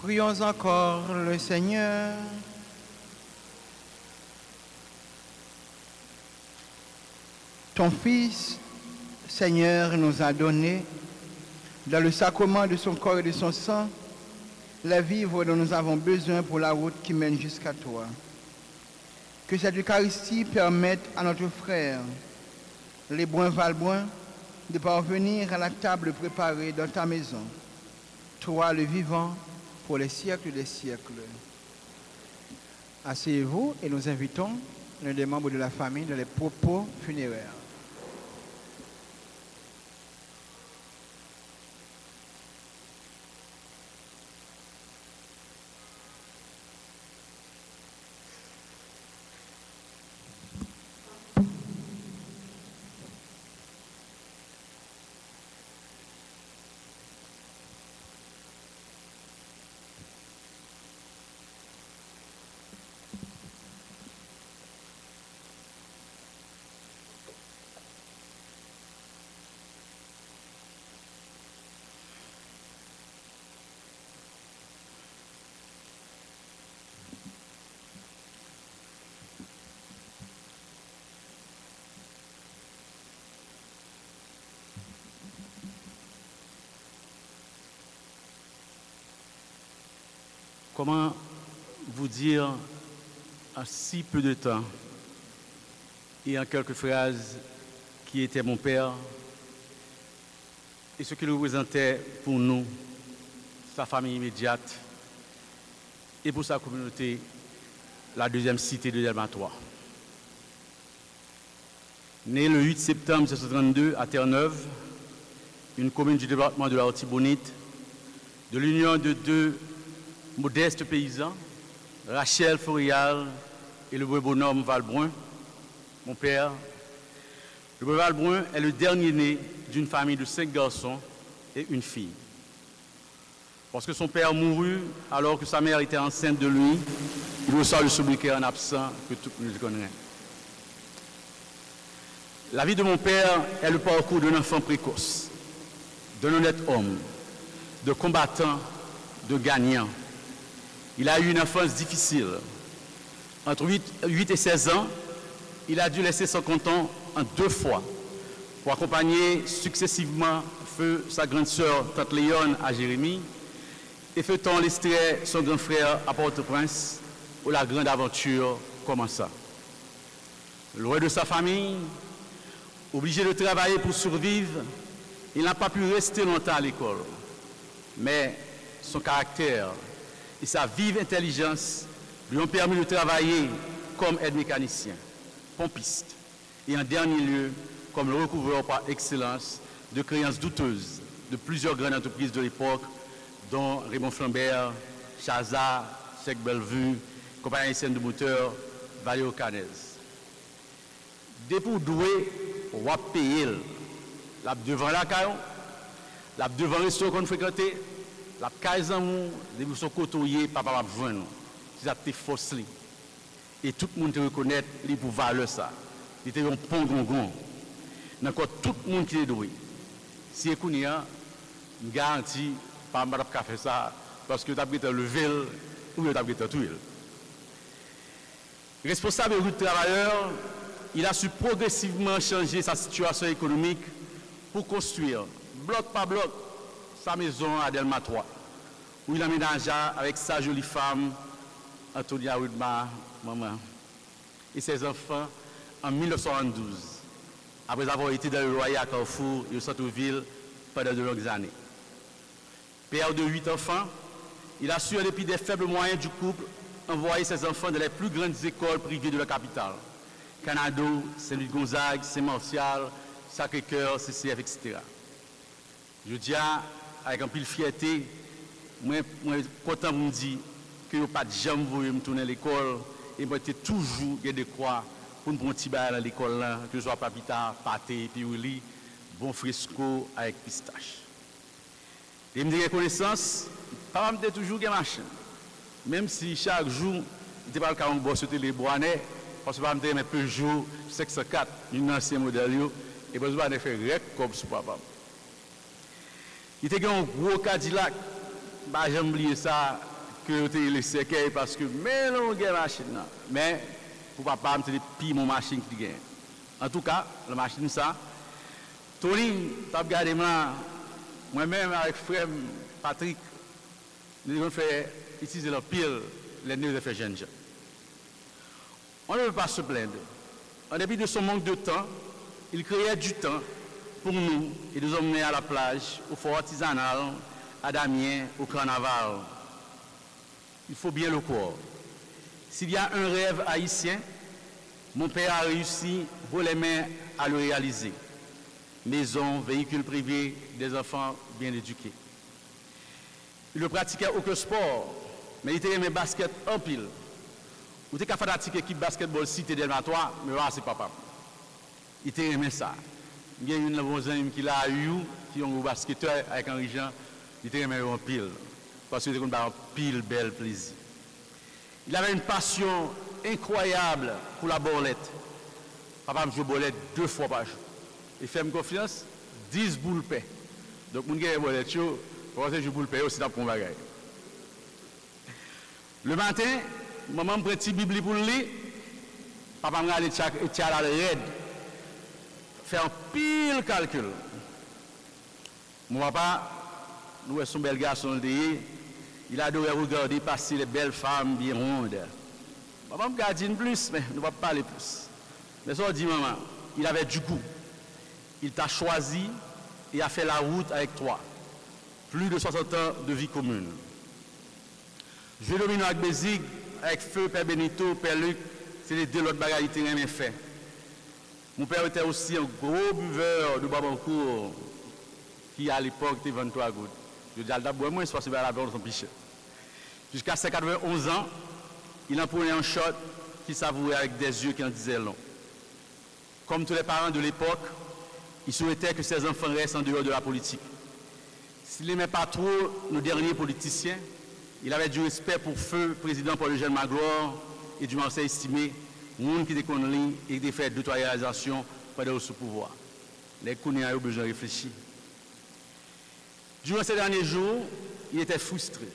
Prions encore le Seigneur. Ton Fils, Seigneur, nous a donné, dans le sacrement de son corps et de son sang, la vivre dont nous avons besoin pour la route qui mène jusqu'à toi. Que cette Eucharistie permette à notre frère, les Bruin-Valbrun, de parvenir à la table préparée dans ta maison. Toi, le vivant, pour les siècles des siècles. Asseyez-vous et nous invitons l'un des membres de la famille dans les propos funéraires. Comment vous dire en si peu de temps et en quelques phrases qui était mon père et ce qu'il représentait pour nous, sa famille immédiate et pour sa communauté, la deuxième cité de Delmatois. Né le 8 septembre 1932 à Terre-Neuve, une commune du département de la Haute-Tibonite, de l'union de deux modestes paysans, Rachel Forial et le bonhomme Valbrun, mon père. Le Valbrun est le dernier né d'une famille de 5 garçons et une fille. Parce que son père mourut alors que sa mère était enceinte de lui, il reçoit le sobriquet en absent que tout le monde connaît. La vie de mon père est le parcours d'un enfant précoce, d'un honnête homme, de combattant, de gagnant. Il a eu une enfance difficile. Entre 8 et 16 ans, il a dû laisser son canton en 2 fois pour accompagner successivement feu sa grande sœur, tante Léonne, à Jérémie, et feu-ton Lestrée, son grand frère, à Port-au-Prince, où la grande aventure commença. Loin de sa famille, obligé de travailler pour survivre, il n'a pas pu rester longtemps à l'école. Mais son caractère et sa vive intelligence lui ont permis de travailler comme aide-mécanicien, pompiste et en dernier lieu comme le recouvreur par excellence de créances douteuses de plusieurs grandes entreprises de l'époque, dont Raymond Flambert, Chaza, Cheikh Bellevue, Compagnie haïtienne de moteur, Valéo Canez. Dès pour douer, on va payer. La devant la caillou, la devant le restaurant qu'on fréquentait, la caille des son côtoyer, papa va joindre. C'est ça tes forces. Et tout le monde te reconnaît les pour valeur ça. Il était un pont gongon. Encore tout le monde qui est doué. Si vous avez une garantie, pas de faire ça, parce que tu as le vélo ou tu as tout. Responsable de travailleur, il a su progressivement changer sa situation économique pour construire, bloc par bloc, sa maison à Delmatois, où il aménagea avec sa jolie femme, Antonia Rudma, maman, et ses enfants en 1972, après avoir été dans le loyer à Carrefour et au centre-ville pendant de longues années. Père de 8 enfants, il a su, en dépit des faibles moyens du couple, envoyer ses enfants dans les plus grandes écoles privées de la capitale. Canado, Saint-Louis-Gonzague, Saint-Martial, Sacré-Cœur, CCF, etc. Je dis avec un peu de fierté, moi content de me dire que je n'ai pas de jamais voulu me tourner à l'école et moi j'étais toujours de croire pour me prendre un petit bail à l'école là, que ce soit papita, pâté, pirouli, bon fresco avec pistache. Et me dire connaissance, papa me dit toujours qu'il y a machine. Même si chaque jour, il n'était pas le cas de bosser les Boanais, parce que je me dis que Peugeot 504, une ancienne modèle, et je me faire rec comme ce papa. Il était un gros Cadillac, je n'ai oublié ça, que tu laissé cercueil parce que mais non gagne machine là. Mais pour papa me c'est pire mon machine qui gagne. En tout cas, la machine ça Tony, tu as regardé moi-même avec frère Patrick, nous avons fait utiliser le pile les nœuds de faire jeunes gens. On ne peut pas se plaindre. En dépit de son manque de temps, il créait du temps pour nous et nous emmener à la plage, au fort artisanal, à Damien, au carnaval. Il faut bien le croire. S'il y a un rêve haïtien, mon père a réussi pour les mains à le réaliser. Maison, véhicules privés, des enfants bien éduqués. Il ne pratiquait aucun sport, mais il était aimé basket en pile. Ou t'es capable d'attaquer équipe basketball cité Delmatois, mais là c'est papa. Il était aimé ça. Il y a une de vos amis qui l'a eu, qui est un basketteur avec un Jean, il était aimé en pile. Parce qu'il était un pile bel plaisir. Il avait une passion incroyable pour la borlette. Papa me joue borlette 2 fois par jour. Il fait confiance, 10 boules paix. Donc, mon gars, borlette, quand je joue boule paix, aussi dans le bagage. Le matin, maman me prend une petite Bible pour le lit. Papa me regarde et tient la raide. Faire un pile calcul. Mon papa, nous sommes son bel garçon, il adorait regarder passer les belles femmes bien rondes. Papa me garde une plus, mais nous ne pouvons pas parler plus. Mais ça, on dit, maman, il avait du goût. Il t'a choisi et a fait la route avec toi. Plus de 60 ans de vie commune. Je domine avec Bézig, avec Feu, Père Benito, Père Luc, c'est les 2 autres bagailles qui ont fait. Mon père était aussi un gros buveur de Babancourt, qui à l'époque était 23 gouttes. Je dis, d'abord, moi, je suis passé vers la bord de son pichet. Jusqu'à ses 91 ans, il en prenait un shot qui savourait avec des yeux qui en disaient long. Comme tous les parents de l'époque, il souhaitait que ses enfants restent en dehors de la politique. S'il n'aimait pas trop nos derniers politiciens, il avait du respect pour Feu, président Paul-Eugène Magloire et du Marseille estimé, monde qui déconne et qui fait 2-3 réalisations pendant ce pouvoir. Les Kounia ont besoin de réfléchir. Durant ces derniers jours, il était frustré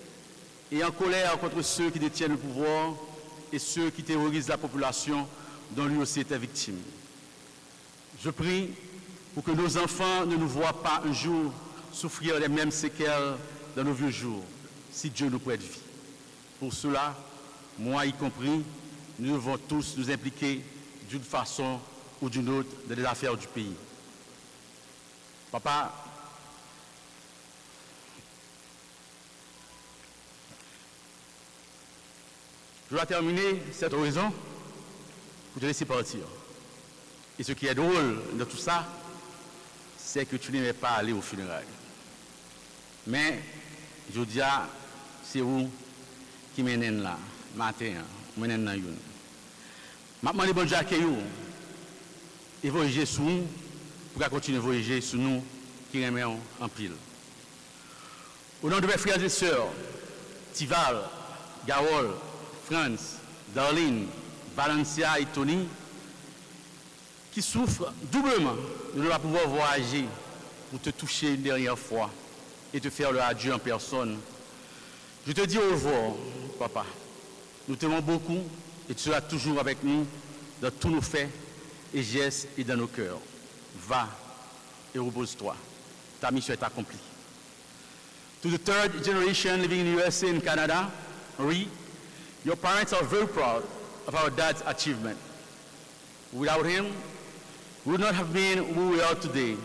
et en colère contre ceux qui détiennent le pouvoir et ceux qui terrorisent la population dont lui aussi était victime. Je prie pour que nos enfants ne nous voient pas un jour souffrir les mêmes séquelles dans nos vieux jours, si Dieu nous prête vie. Pour cela, moi y compris, nous devons tous nous impliquer d'une façon ou d'une autre dans les affaires du pays. Papa, je dois terminer cette oraison pour te laisser partir. Et ce qui est drôle de tout ça, c'est que tu n'aimais pas aller au funérailles. Mais, je dis, c'est vous qui m'emmène là, matin, m'emmène dans une. Maintenant, les bonnes jacques, et voyager sur nous, pour continuer à voyager sur nous, qui remettent en pile. Au nom de mes frères et sœurs, Tival, Garol, France, Darlene, Valencia et Tony, qui souffrent doublement de ne pas pouvoir voyager pour te toucher une dernière fois et te faire le adieu en personne. Je te dis au revoir, papa. Nous t'aimons beaucoup et tu seras toujours avec nous dans tous nos faits et gestes et dans nos cœurs. Va et repose-toi. Ta mission est accomplie. To the third generation living in the USA and Canada, Marie, your parents are very proud of our dad's achievement. Without him, we would not have been who we are today.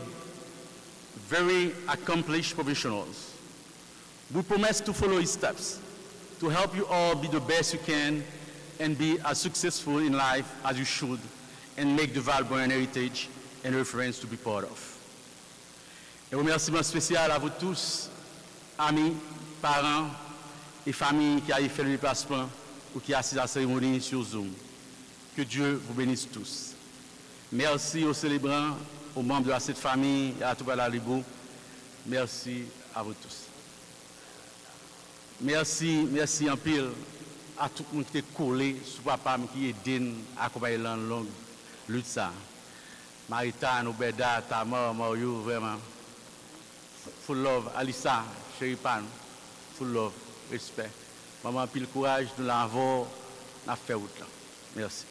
Very accomplished professionals. We promise to follow his steps, to help you all be the best you can and be as successful in life as you should, and make the Valbonne heritage and reference to be part of. Un remerciement spécial à vous tous, amis, parents et familles qui avaient fait le déplacement ou qui assistent à la cérémonie sur Zoom. Que Dieu vous bénisse tous. Merci aux célébrants, aux membres de cette famille et à tout la Libo. Merci à vous tous. Merci en pile à tout le monde qui est collé sur papa qui est digne à accompagner la longue lutte ça. Maritane, Obeda, Tamar, Mario, vraiment. Full love, Alissa, Chéripan, full love, respect. Maman, pile courage, nous l'avons, nous fait route là. Merci.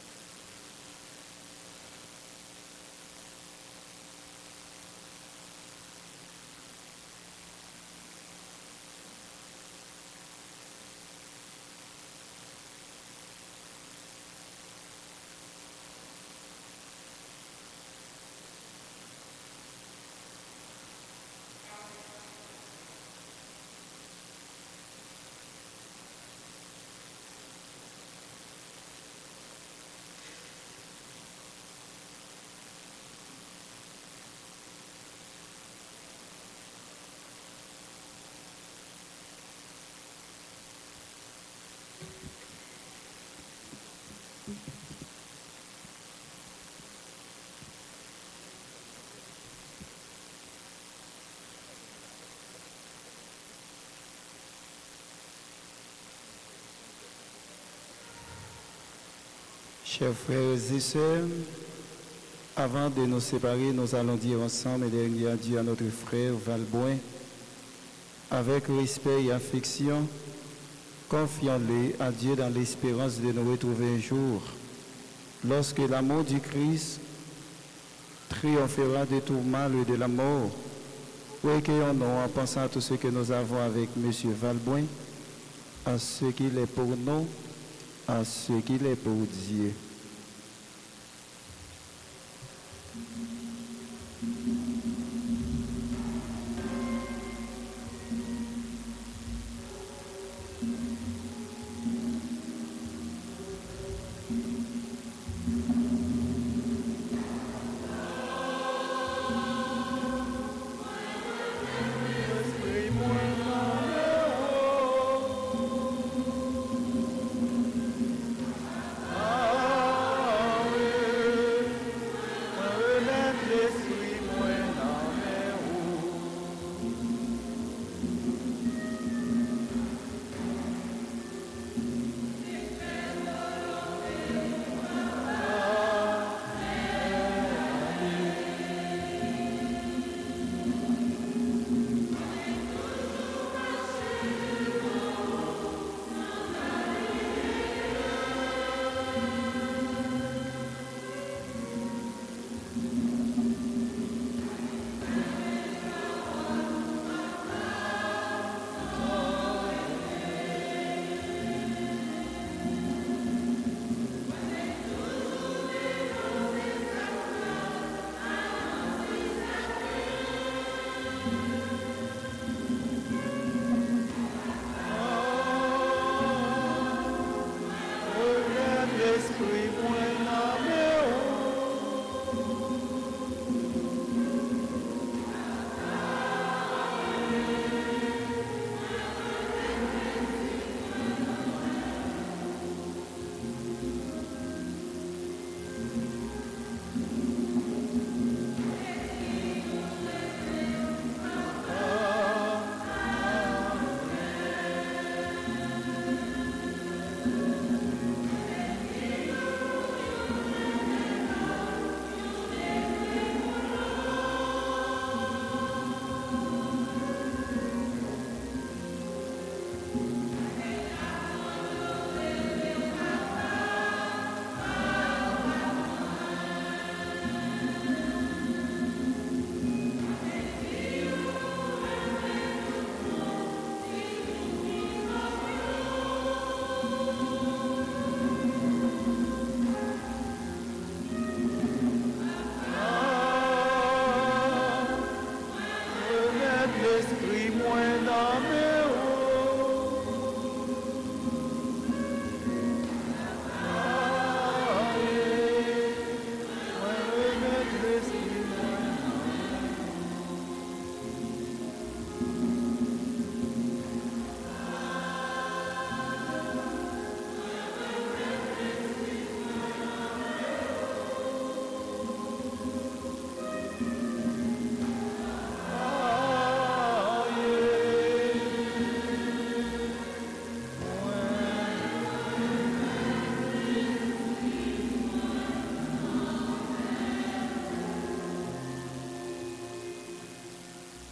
Chers frères et sœurs, avant de nous séparer, nous allons dire ensemble et dernier adieu à notre frère Valboin. Avec respect et affection, confions-le à Dieu dans l'espérance de nous retrouver un jour, lorsque l'amour du Christ triomphera de tout mal et de la mort. Recueillons-nous en pensant à tout ce que nous avons avec M. Valboin, à ce qu'il est pour nous, à ce qu'il est pour Dieu.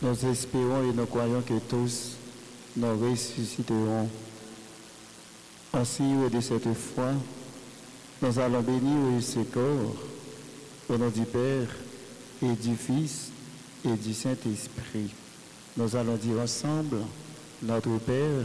Nous espérons et nous croyons que tous nous ressusciterons En signe de cette foi, nous allons bénir ce corps au nom du Père et du Fils et du Saint-Esprit. Nous allons dire ensemble, notre Père,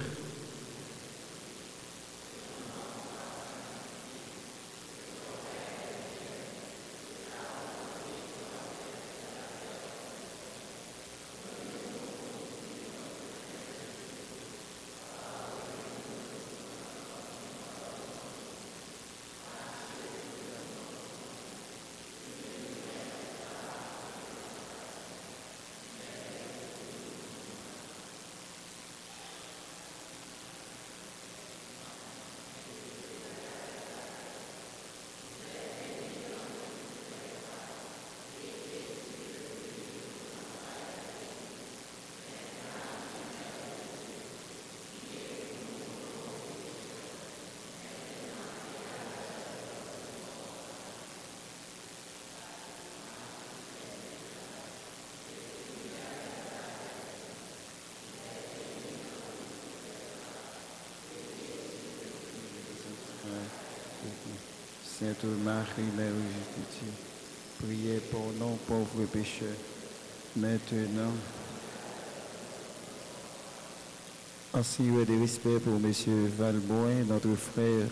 Sainte Marie, Mère de Dieu, priez pour nous pauvres pécheurs, maintenant. Ainsi, de respect pour M. Valboin, notre frère,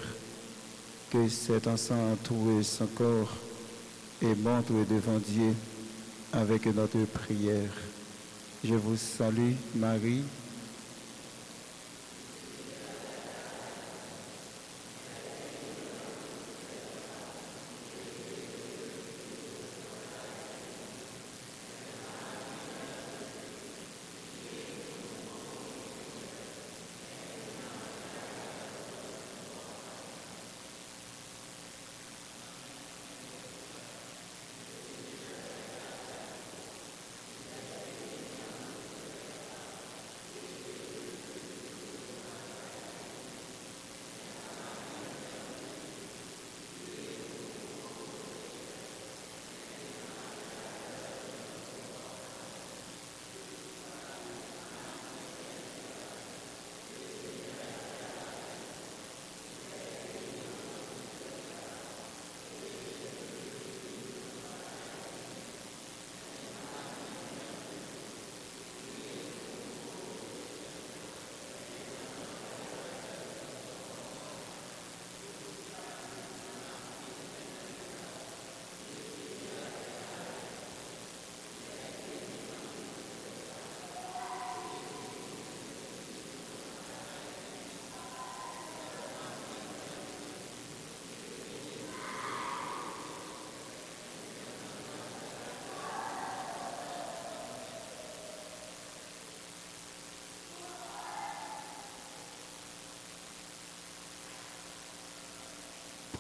que cet encens entoure son corps et montre devant Dieu avec notre prière. Je vous salue, Marie.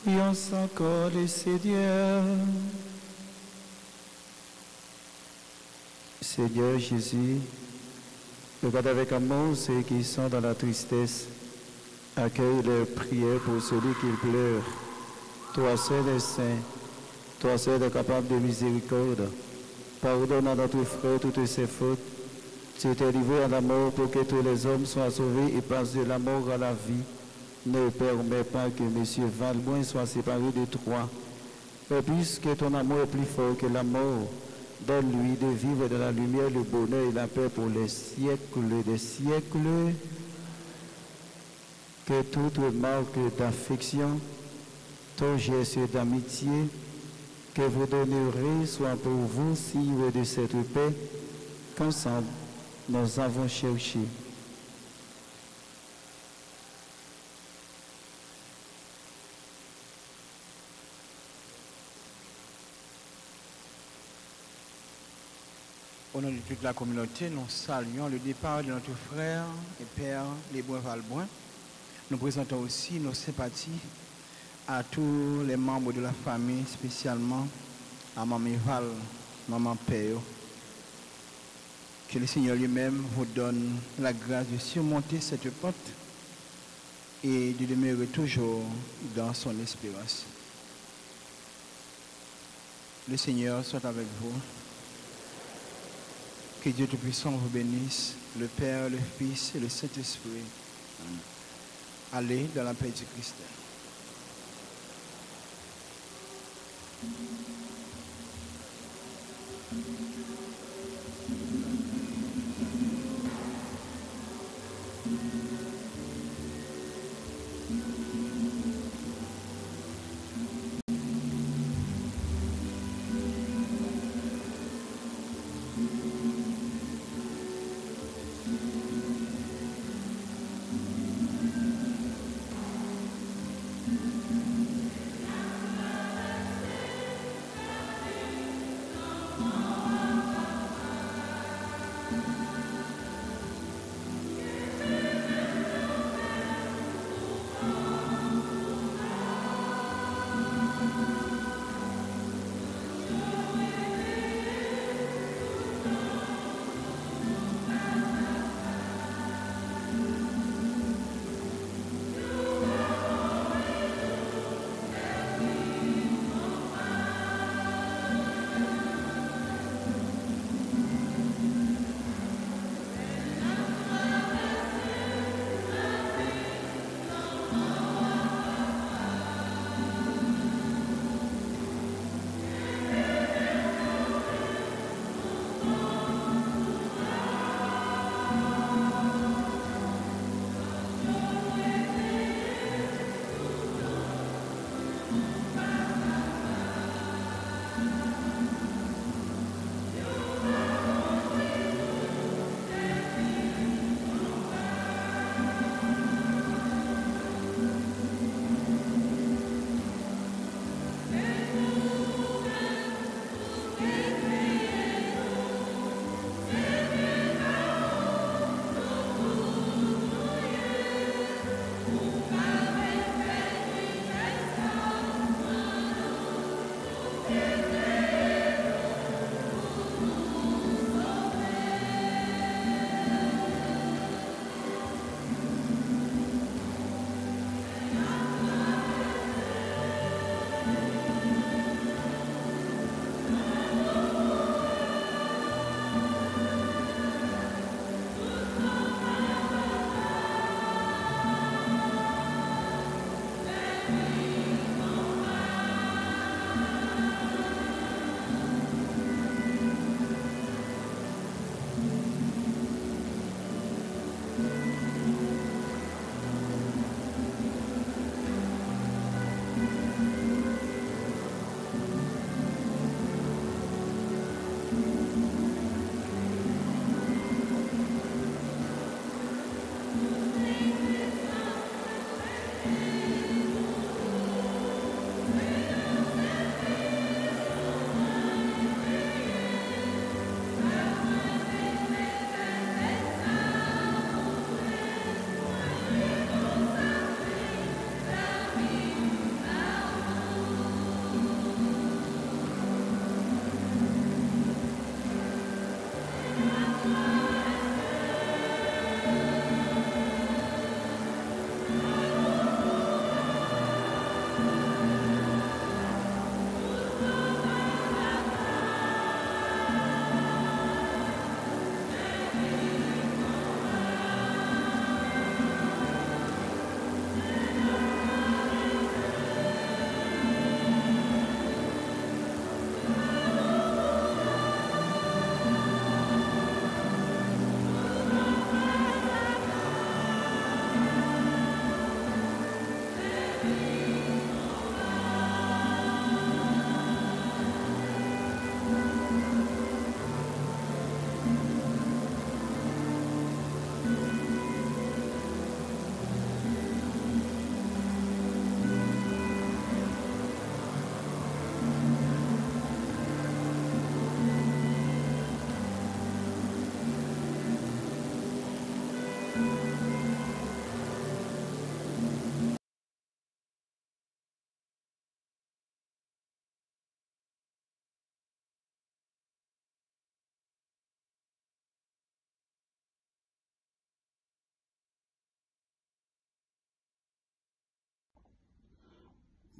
Prions encore le Seigneur. Seigneur Jésus, regarde avec amour ceux qui sont dans la tristesse. Accueille leurs prières pour celui qui pleure. Toi seul es saint, toi seul es capable de miséricorde. Pardonne à notre frère toutes ses fautes. Tu t'es livré à la mort pour que tous les hommes soient sauvés et passent de la mort à la vie. Ne permets pas que M. Valboin soit séparé de toi. Et puisque ton amour est plus fort que la mort, donne-lui de vivre dans la lumière, le bonheur et la paix pour les siècles des siècles. Que toute marque d'affection, ton geste d'amitié, que vous donnerez soit pour vous signe de cette paix qu'ensemble nous avons cherché. Au nom de toute la communauté, nous saluons le départ de notre frère et père Lebrun Valboin. Nous présentons aussi nos sympathies à tous les membres de la famille, spécialement à Maman Val, Maman Père. Que le Seigneur lui-même vous donne la grâce de surmonter cette pente et de demeurer toujours dans son espérance. Le Seigneur soit avec vous. Que Dieu Tout-Puissant vous bénisse, le Père, le Fils et le Saint-Esprit. Allez dans la paix du Christ.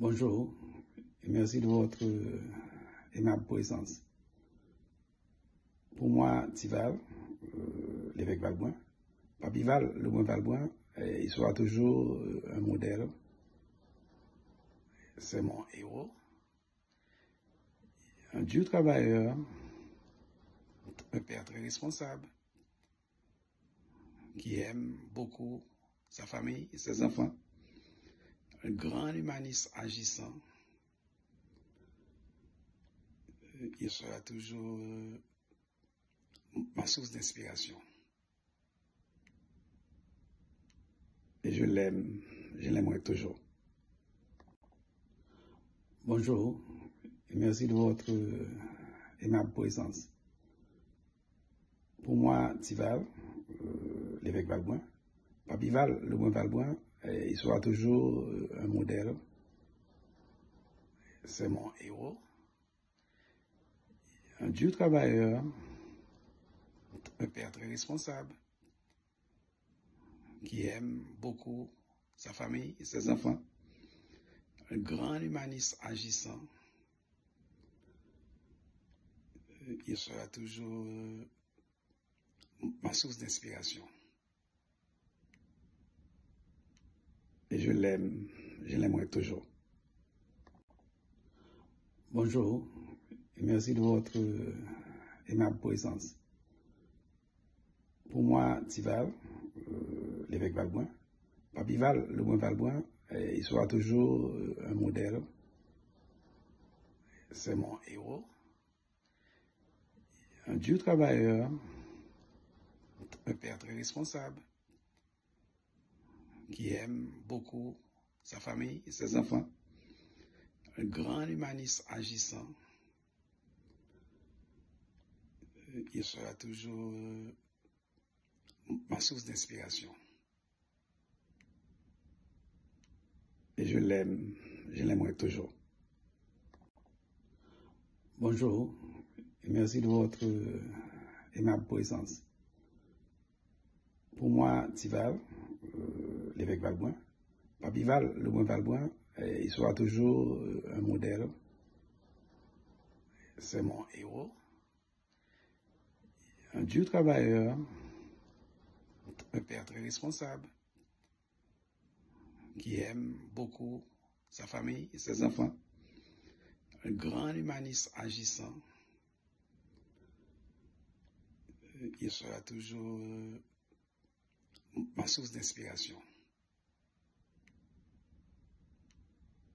Bonjour et merci de votre aimable présence. Pour moi, Tival, l'évêque Valboin, Papival, le Bon Valboin, il sera toujours un modèle. C'est mon héros. Un dur travailleur, un père très responsable, qui aime beaucoup sa famille et ses enfants, un grand humaniste agissant. Il sera toujours ma source d'inspiration. Et je l'aimerai toujours. Bonjour, et merci de votre aimable présence. Pour moi, Tival, l'évêque Valboin, Papival, le bon Valboin, il sera toujours un modèle. C'est mon héros. Un dur travailleur, un père très responsable, qui aime beaucoup sa famille et ses enfants, un grand humaniste agissant. Il sera toujours ma source d'inspiration. Et je l'aimerai toujours. Bonjour, et merci de votre aimable présence. Pour moi, Tival, l'évêque Valboin, Papival, le bon Valboin, il sera toujours un modèle. C'est mon héros. Un dur travailleur, un père très responsable, qui aime beaucoup sa famille et ses enfants, un grand humaniste agissant. Il sera toujours ma source d'inspiration. Et je l'aimerai toujours. Bonjour, et merci de votre aimable présence. Pour moi, Tival, l'évêque Valboin, Papival, le bon Valboin, il sera toujours un modèle. C'est mon héros. Un dur travailleur, un père très responsable, qui aime beaucoup sa famille et ses enfants, un grand humaniste agissant. Il sera toujours ma source d'inspiration.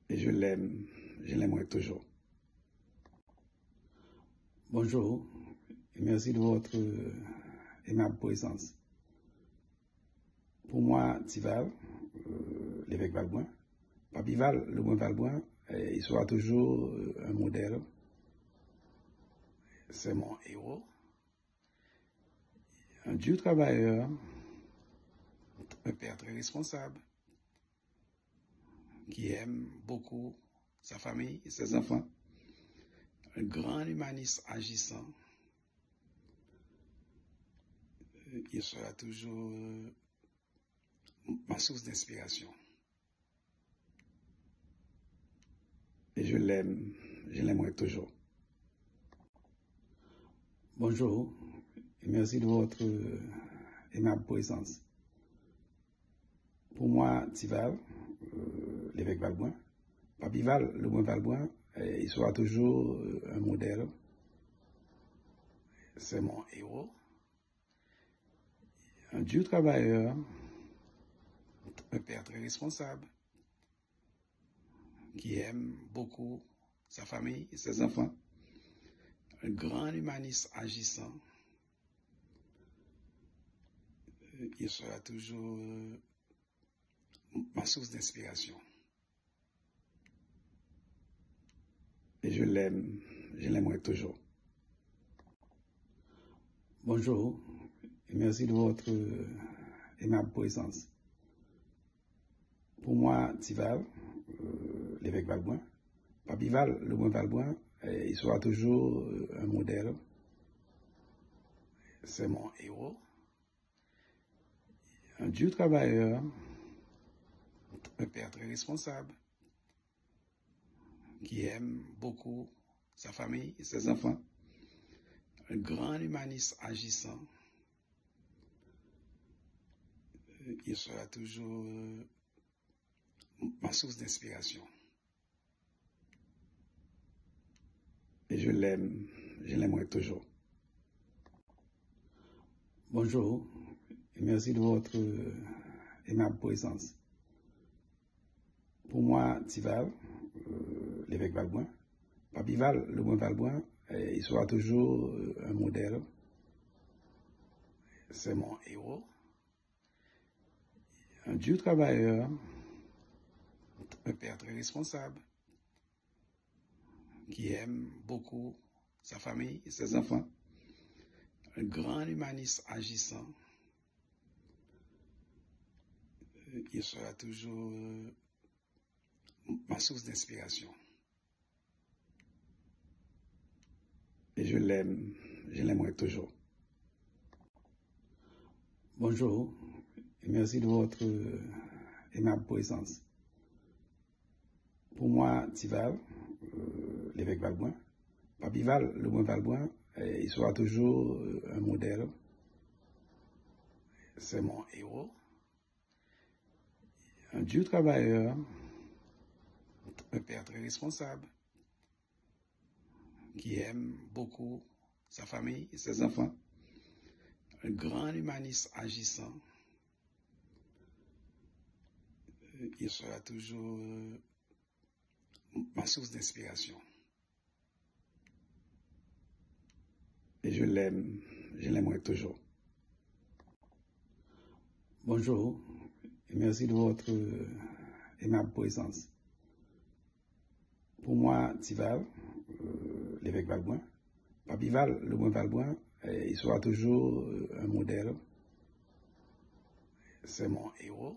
Et je l'aimerai toujours. Bonjour, et merci de votre aimable présence. Pour moi, Tival, l'évêque Valboin, Papival, le bon Valboin, il sera toujours un modèle. C'est mon héros. Un dur travailleur, un père très responsable, qui aime beaucoup sa famille et ses enfants, un grand humaniste agissant. Il sera toujours ma source d'inspiration. Et je l'aimerai toujours. Bonjour, et merci de votre aimable présence. Pour moi, Tival, l'évêque Valboin, Papival, le bon Valboin, il sera toujours un modèle. C'est mon héros. Un dur travailleur, un père très responsable, qui aime beaucoup sa famille et ses enfants, un grand humaniste agissant. Il sera toujours ma source d'inspiration. Et je l'aimerai toujours. Bonjour, et merci de votre aimable présence. Pour moi, Tival, l'évêque Valboin, Papival, le bon Valboin, il sera toujours un modèle. C'est mon héros. Un dur travailleur, un père très responsable, qui aime beaucoup sa famille et ses enfants, un grand humaniste agissant. Il sera toujours ma source d'inspiration. Et je l'aimerai toujours. Bonjour, et merci de votre aimable présence. Pour moi, Tival, l'évêque Valboin, Papi Val, le bon Valboin, il sera toujours un modèle. C'est mon héros. Un dur travailleur, un père très responsable, qui aime beaucoup sa famille et ses enfants, un grand humaniste agissant. Il sera toujours ma source d'inspiration. Et je l'aimerai toujours. Bonjour, et merci de votre aimable présence. Pour moi, Tival, l'évêque Valboin, Papi Val, le bon Valboin, il sera toujours un modèle. C'est mon héros. Un dur travailleur, un père très responsable, qui aime beaucoup sa famille et ses enfants, un grand humaniste agissant. Il sera toujours ma source d'inspiration. Et je l'aimerai toujours. Bonjour, et merci de votre aimable présence. Pour moi, Tival, l'évêque Valboin, Papi Val, le bon Valboin, il sera toujours un modèle. C'est mon héros.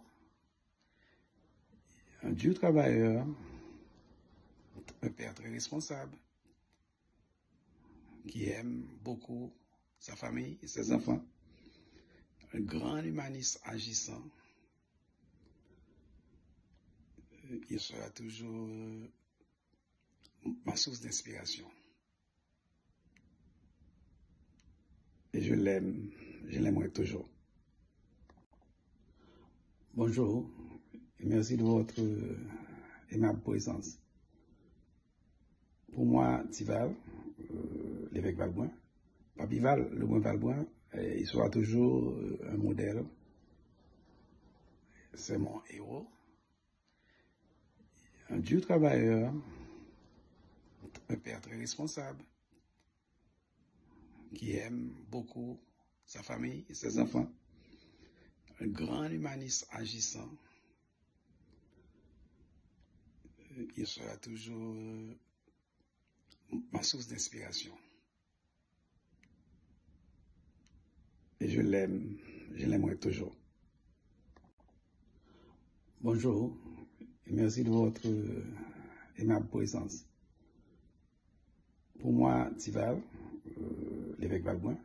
Un dur travailleur, un père très responsable, qui aime beaucoup sa famille et ses enfants, un grand humaniste agissant. Il sera toujours ma source d'inspiration. Et je l'aimerai toujours. Bonjour, et merci de votre aimable présence. Pour moi, Tival, l'évêque Valboin, Papi Val, le bon Valboin, il sera toujours un modèle. C'est mon héros. Un dur travailleur, un père très responsable, qui aime beaucoup sa famille et ses enfants, un grand humaniste agissant. Il sera toujours ma source d'inspiration. Et je l'aimerai toujours. Bonjour, et merci de votre aimable présence. Pour moi, Tival, l'évêque Valboin,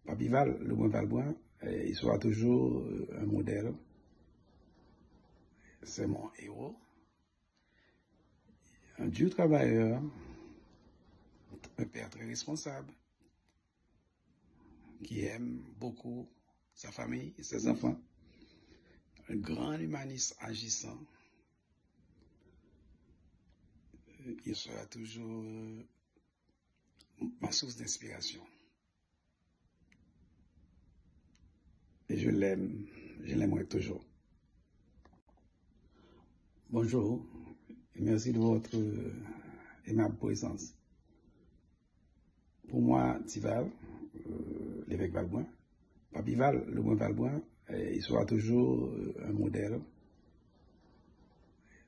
Papi Val, le bon Valboin, il sera toujours un modèle. C'est mon héros. Un dur travailleur, un père très responsable, qui aime beaucoup sa famille et ses enfants, un grand humaniste agissant. Il sera toujours ma source d'inspiration. Et je l'aimerai toujours. Bonjour, et merci de votre aimable présence. Pour moi, Tival, l'évêque Valboin, Papi Val, le bon Valboin, il sera toujours un modèle.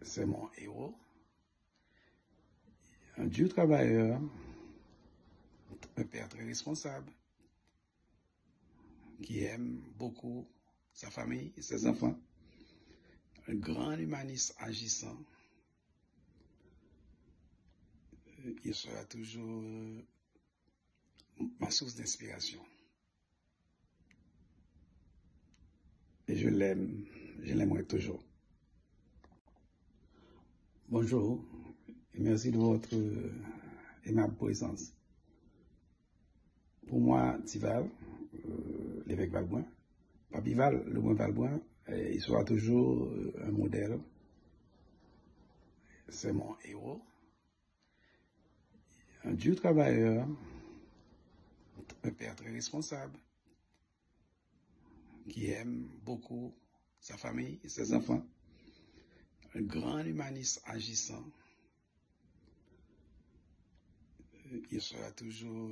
C'est mon héros. Un dur travailleur, un père très responsable, qui aime beaucoup sa famille et ses enfants, un grand humaniste agissant. Il sera toujours ma source d'inspiration. Et je l'aimerai toujours. Bonjour, et merci de votre aimable présence. Pour moi, Tival, l'évêque Valboin, Papi Val, le moins Valboin, il sera toujours un modèle. C'est mon héros. Un dur travailleur, un père très responsable, qui aime beaucoup sa famille et ses enfants, un grand humaniste agissant. Il sera toujours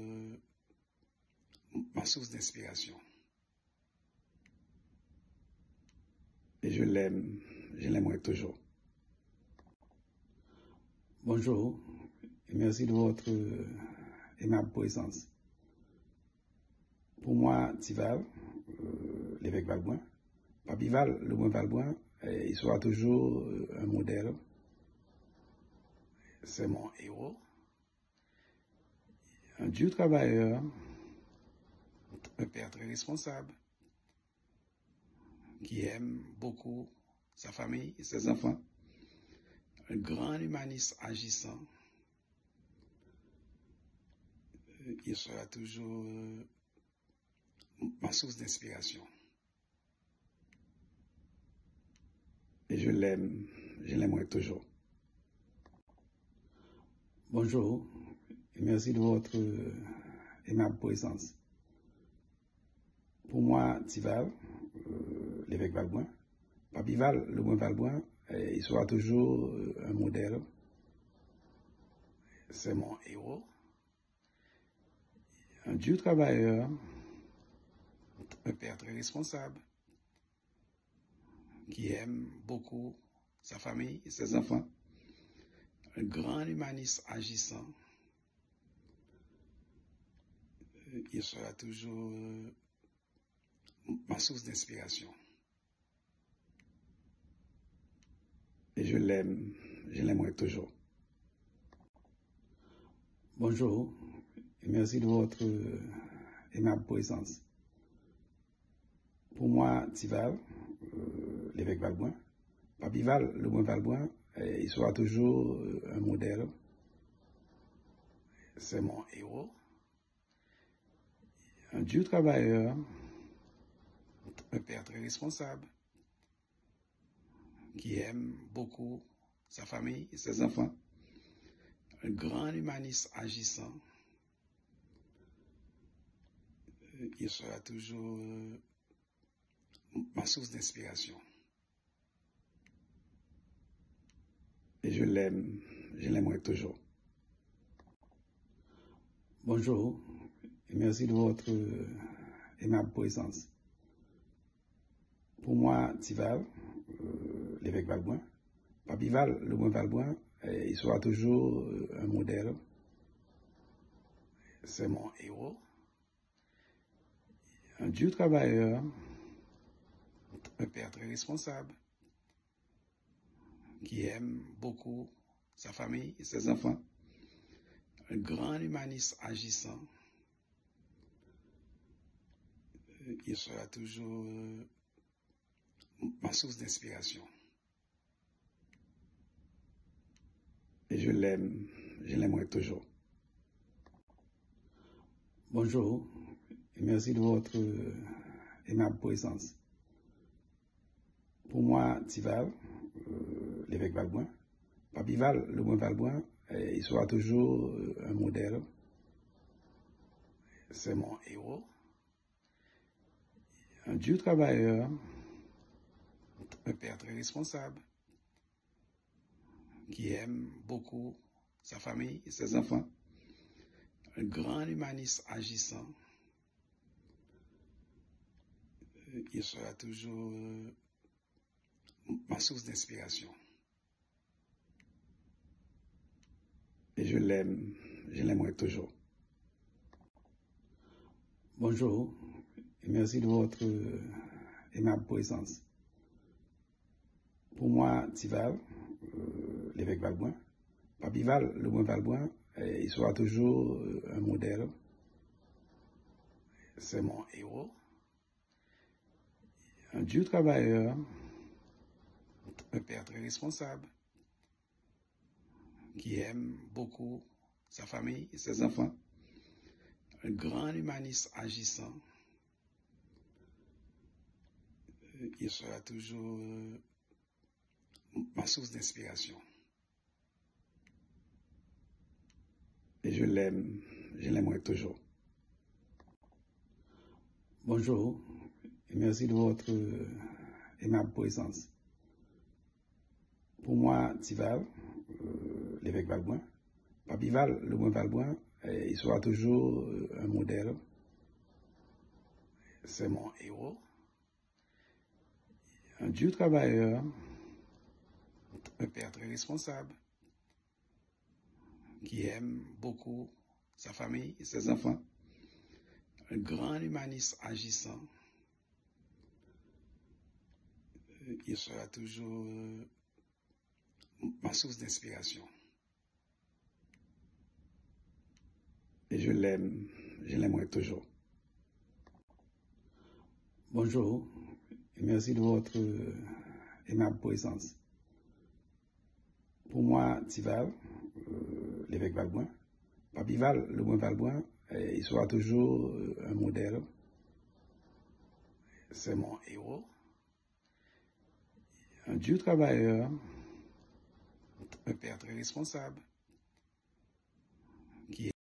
ma source d'inspiration. Et je l'aimerai toujours. Bonjour, et merci de votre aimable présence. Pour moi, Tival, l'évêque Valboin, Papi Val, le moins Valboin, il sera toujours un modèle. C'est mon héros. Un dur travailleur, un père très responsable, qui aime beaucoup sa famille et ses enfants, un grand humaniste agissant. Il sera toujours ma source d'inspiration. Et je l'aimerai toujours. Bonjour, et merci de votre aimable présence. Pour moi, Tival, l'évêque Valboin, Papi Val, le moins Valboin, il sera toujours un modèle. C'est mon héros. Un dur travailleur, un père très responsable, qui aime beaucoup sa famille et ses enfants, un grand humaniste agissant. Il sera toujours ma source d'inspiration. Et je l'aimerai toujours. Bonjour, et merci de votre aimable présence. Pour moi, Tival, l'évêque Valboin, Papi Val, le moins Valboin, il sera toujours un modèle. C'est mon héros. Un dur travailleur, un père très responsable, qui aime beaucoup sa famille et ses enfants, un grand humaniste agissant. Il sera toujours ma source d'inspiration. Et je l'aimerai toujours. Bonjour, et merci de votre aimable présence. Pour moi, Tival, l'évêque Valboin, Papi Val, le moins Valboin, il sera toujours un modèle. C'est mon héros. Un dur travailleur, un père très responsable, qui aime beaucoup sa famille et ses enfants, un grand humaniste agissant. Il sera toujours ma source d'inspiration. Et je l'aimerai toujours. Bonjour, et merci de votre aimable présence. Pour moi, Tival, l'évêque Valboin, Papi Val, le moins Valboin, il sera toujours un modèle. C'est mon héros. Un dur travailleur, un père très responsable, qui aime beaucoup sa famille et ses enfants, un grand humaniste agissant. Il sera toujours ma source d'inspiration. Et je l'aimerai toujours. Bonjour, et merci de votre aimable présence. Pour moi, Tival, l'évêque Valboin, Papi Val, le moins Valboin, il sera toujours un modèle. C'est mon héros. Un dur travailleur, un père très responsable, qui aime beaucoup sa famille et ses enfants, un grand humaniste agissant. Il sera toujours ma source d'inspiration. Et je l'aimerai toujours. Bonjour, et merci de votre aimable présence. Pour moi, Tival, l'évêque Valboin, Papi Val, le bon Valboin, il sera toujours un modèle. C'est mon héros. Un dur travailleur, un père très responsable, qui aime beaucoup sa famille et ses enfants, un grand humaniste agissant. Il sera toujours ma source d'inspiration. Et je l'aimerai toujours. Bonjour, et merci de votre aimable présence. Pour moi, Tival, l'évêque Valboin, Papi Val, le bon Valboin, il sera toujours un modèle. C'est mon héros. Un dur travailleur, un père très responsable,